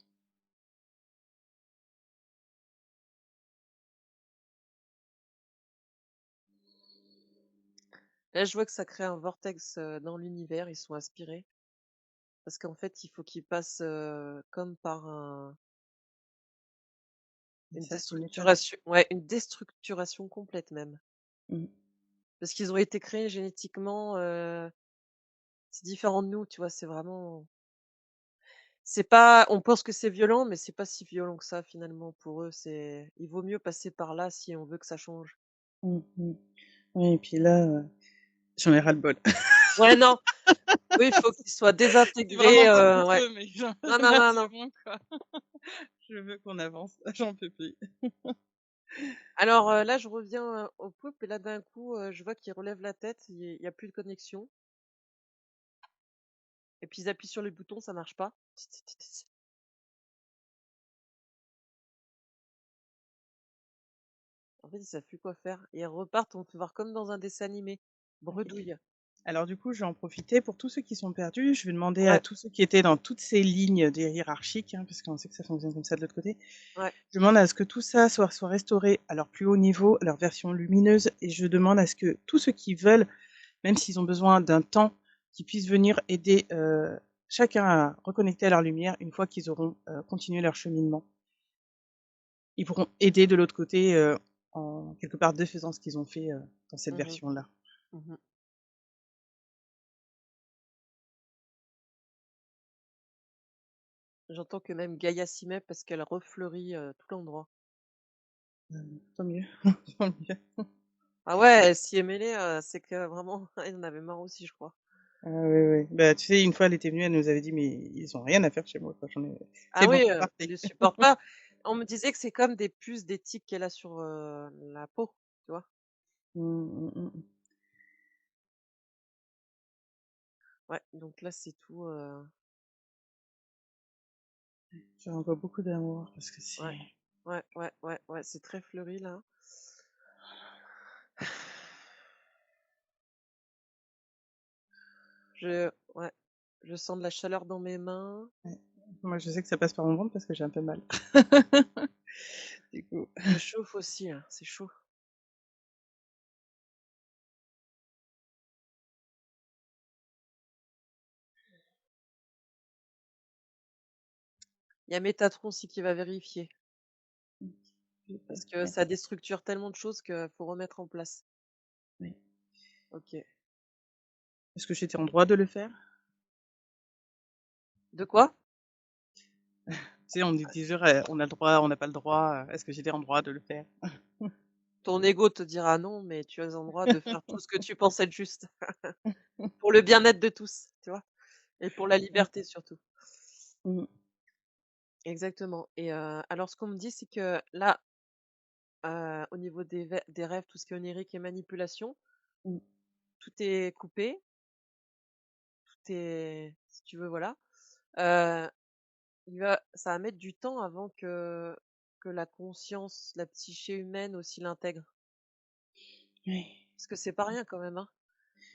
Là, je vois que ça crée un vortex, dans l'univers, ils sont inspirés. Parce qu'en fait, il faut qu'ils passent, comme par Ça, c'est une étape. une déstructuration complète même. Mmh. Parce qu'ils ont été créés génétiquement, c'est différent de nous, tu vois? C'est pas, on pense que c'est violent, mais c'est pas si violent que ça finalement pour eux, il vaut mieux passer par là si on veut que ça change. Mmh mh. Oui et puis là, j'en ai ras-le-bol. Ouais, non, oui, il faut qu'ils soient C'est désintégrés, vraiment pas ouais. contre eux, mais genre Non, non, là, non, c'est non. bon, quoi. Je veux qu'on avance, j'en peux plus. Alors, là, je reviens, au peuple, et là, d'un coup, je vois qu'ils relèvent la tête, il y a plus de connexion, et puis ils appuient sur le bouton, ça marche pas. Tit, tit, tit, tit. En fait, ils savent plus quoi faire, et ils repartent, on peut voir comme dans un dessin animé. OK. Bredouille. Alors du coup, je vais en profiter pour tous ceux qui sont perdus. Je vais demander à Ouais, tous ceux qui étaient dans toutes ces lignes des hiérarchiques, hein, parce qu'on sait que ça fonctionne comme ça de l'autre côté. ouais. Je demande à ce que tout ça soit restauré à leur plus haut niveau, à leur version lumineuse, et je demande à ce que tous ceux qui veulent, même s'ils ont besoin d'un temps, qu'ils puissent venir aider chacun à reconnecter à leur lumière une fois qu'ils auront continué leur cheminement. Ils pourront aider de l'autre côté en quelque part défaisant ce qu'ils ont fait dans cette Mmh mh. version-là. Mmh. J'entends que même Gaïa s'y met parce qu'elle refleurit, tout l'endroit. Tant mieux, tant mieux. Ah ouais, elle s'y est mêlée, c'est que vraiment elle en avait marre aussi, je crois. Ah oui, oui. Bah, tu sais, une fois, elle était venue, elle nous avait dit: «Mais ils ont rien à faire chez moi, quoi, j'en ai c'est Ah bon, oui, elle partez». le supporte pas. On me disait que c'est comme des puces, des tiques qu'elle a sur, la peau, tu vois? Mmh, mmh, mmh. Ouais, donc là, c'est tout, Je leur envoie beaucoup d'amour parce que ouais, c'est ouais, c'est très fleuri là. Ouais, je sens de la chaleur dans mes mains. ouais. Moi, je sais que ça passe par mon ventre parce que j'ai un peu mal. Du coup, Je chauffe aussi là, c'est chaud. Il y a Métatron aussi qui va vérifier j'ai pas parce que fait. ça déstructure tellement de choses qu'il faut remettre en place. Oui. OK. Est-ce que j'étais en droit de le faire? De quoi? Tu sais, on dit toujours, on a le droit, on n'a pas le droit, est-ce que j'étais en droit de le faire? Ton ego te dira non, mais tu es en droit de faire tout ce que tu penses être juste pour le bien-être de tous, tu vois? Et pour la Mmh, liberté surtout. mmh, Exactement et alors ce qu'on me dit, c'est que là, au niveau des rêves, tout ce qui est onirique et manipulation, mmh. tout est coupé, tout est si tu veux, voilà. Heu, ça va mettre du temps avant que la conscience, la psyché humaine aussi l'intègre. Oui, Parce que c'est pas rien quand même, hein.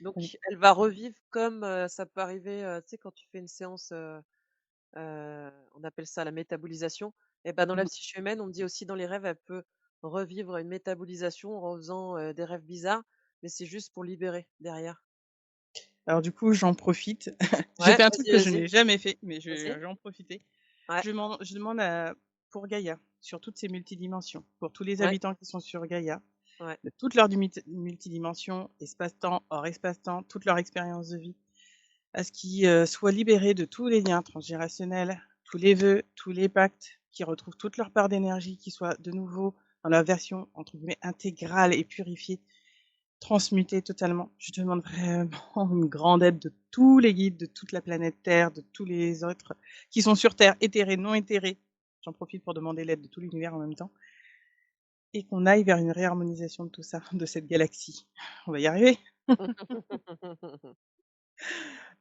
oui. Donc elle va revivre comme, ça peut arriver, tu sais quand tu fais une séance, on appelle ça la métabolisation et ben, dans la Mmh. psyché humaine, on me dit aussi dans les rêves, elle peut revivre une métabolisation en faisant, des rêves bizarres, mais c'est juste pour libérer derrière. Alors du coup, j'en profite. J'ai Ouais, fait un truc vas-y, que je vas-y, n'ai jamais fait, mais vas-y. je vais en profiter. Ouais, Je demande à pour Gaïa, sur toutes ces multidimensions, pour tous les ouais, habitants qui sont sur Gaïa, ouais. de toute leur multidimension, espace-temps, hors espace-temps, toute leur expérience de vie, à ce qu'ils, soient libérés de tous les liens transgénérationnels, tous les vœux, tous les pactes, qu'ils retrouvent toute leur part d'énergie, qu'ils soient de nouveau dans la version entre guillemets «intégrale» et purifiée, transmutée totalement. Je demande vraiment une grande aide de tous les guides de toute la planète Terre, de tous les autres qui sont sur Terre, éthérés, non éthérés. J'en profite pour demander l'aide de tout l'univers en même temps et qu'on aille vers une réharmonisation de tout ça, de cette galaxie. On va y arriver.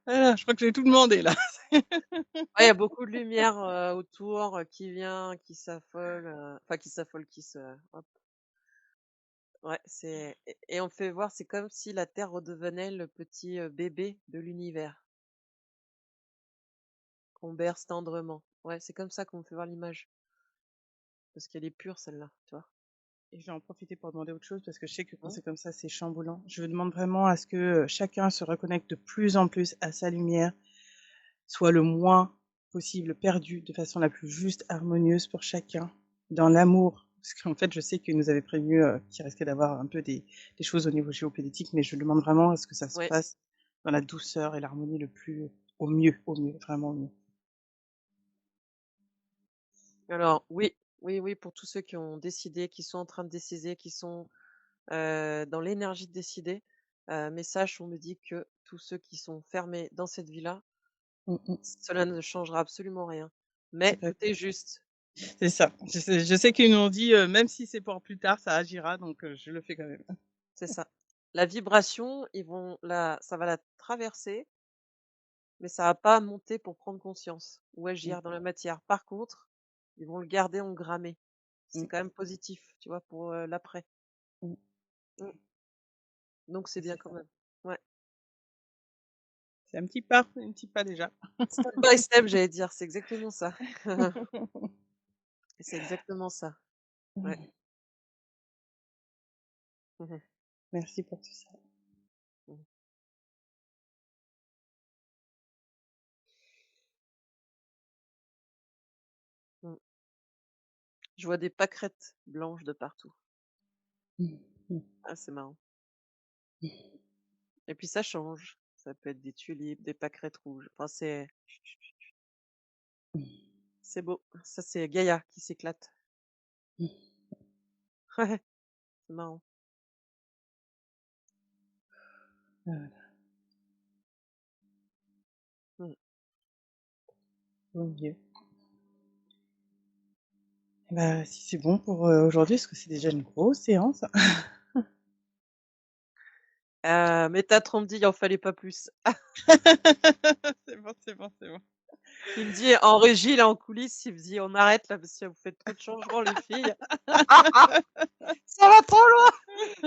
Ah, je crois que j'ai tout demandé là. Ouais, il y a beaucoup de lumière, autour, qui vient, qui s'affole, enfin qui s'affole, qui se hop, ouais, c'est et on me fait voir, c'est comme si la Terre redevenait le petit, bébé de l'univers, qu'on berce tendrement. Ouais, c'est comme ça qu'on me fait voir l'image, parce qu'elle est pure celle-là, tu vois? Et je vais en profiter pour demander autre chose parce que je sais que quand Mmh. c'est comme ça, c'est chamboulant. Je demande vraiment à ce que chacun se reconnecte de plus en plus à sa lumière, soit le moins possible perdu de façon la plus juste, harmonieuse pour chacun, dans l'amour. Parce qu'en fait, je sais qu'ils nous avaient prévenu qu'il risquait d'avoir un peu des choses au niveau géopolitique, mais je demande vraiment à ce que ça se Ouais. fasse dans la douceur et l'harmonie le plus au mieux, vraiment au mieux. Alors oui, oui, oui, pour tous ceux qui ont décidé, qui sont en train de décider, qui sont, dans l'énergie de décider, mais sache, on me dit que tous ceux qui sont fermés dans cette vie-là, Mm, mm. cela ne changera absolument rien. C'est Mais pas tout est juste, C'est ça. Je sais qu'ils nous ont dit, même si c'est pour plus tard, ça agira, donc je le fais quand même. c'est ça. La vibration, ça va la traverser, mais ça va pas monter pour prendre conscience ou Mmh, agir dans la matière. Par contre, ils vont le garder engrammé. C'est mmh, quand même positif, tu vois, pour, l'après. mmh. Mmh. Donc c'est bien C'est quand ça. même. Ouais. C'est un petit pas déjà. Step by step, j'allais dire, c'est exactement ça. C'est exactement ça. Ouais. Mmh. Mmh mh. Merci pour tout ça. Mmh. Mmh. Je vois des pâquerettes blanches de partout. Mmh, mmh, Ah, c'est marrant et puis ça change. Ça peut être des tulipes, des pâquerettes rouges. Enfin, mmh, c'est beau. Ça, c'est Gaïa qui s'éclate. mmh. Ouais, c'est marrant. Voilà, Mmh. au mieux. Bah, si c'est bon pour, aujourd'hui, parce que c'est déjà une grosse séance. Métatron me dit: «Il en fallait pas plus». C'est bon, c'est bon, c'est bon. Il me dit en régie là, en coulisses, il me dit: «On arrête là parce que vous faites trop de changements les filles. Ça va trop loin!»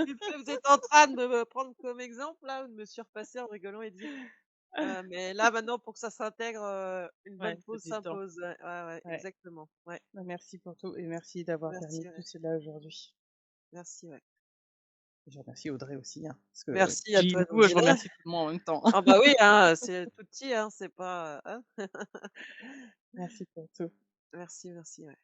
Il me fait: «Vous êtes en train de me prendre comme exemple là ou de me surpasser?» en rigolant, il dit: mais là maintenant pour que ça s'intègre, une Ouais, bonne faut pause du temps. s'impose». Ouais, ouais, ouais, Ouais. exactement. Ouais, Bah, merci pour tout et merci d'avoir merci, permis tout ouais, cela aujourd'hui. merci, ouais. Je remercie Audrey aussi, hein, parce que Merci à toi Gilou, je Daniela. remercie tout le monde en même temps. Ah bah oui, hein, c'est tout petit, hein, c'est pas, hein. Merci pour tout. Merci, merci, ouais.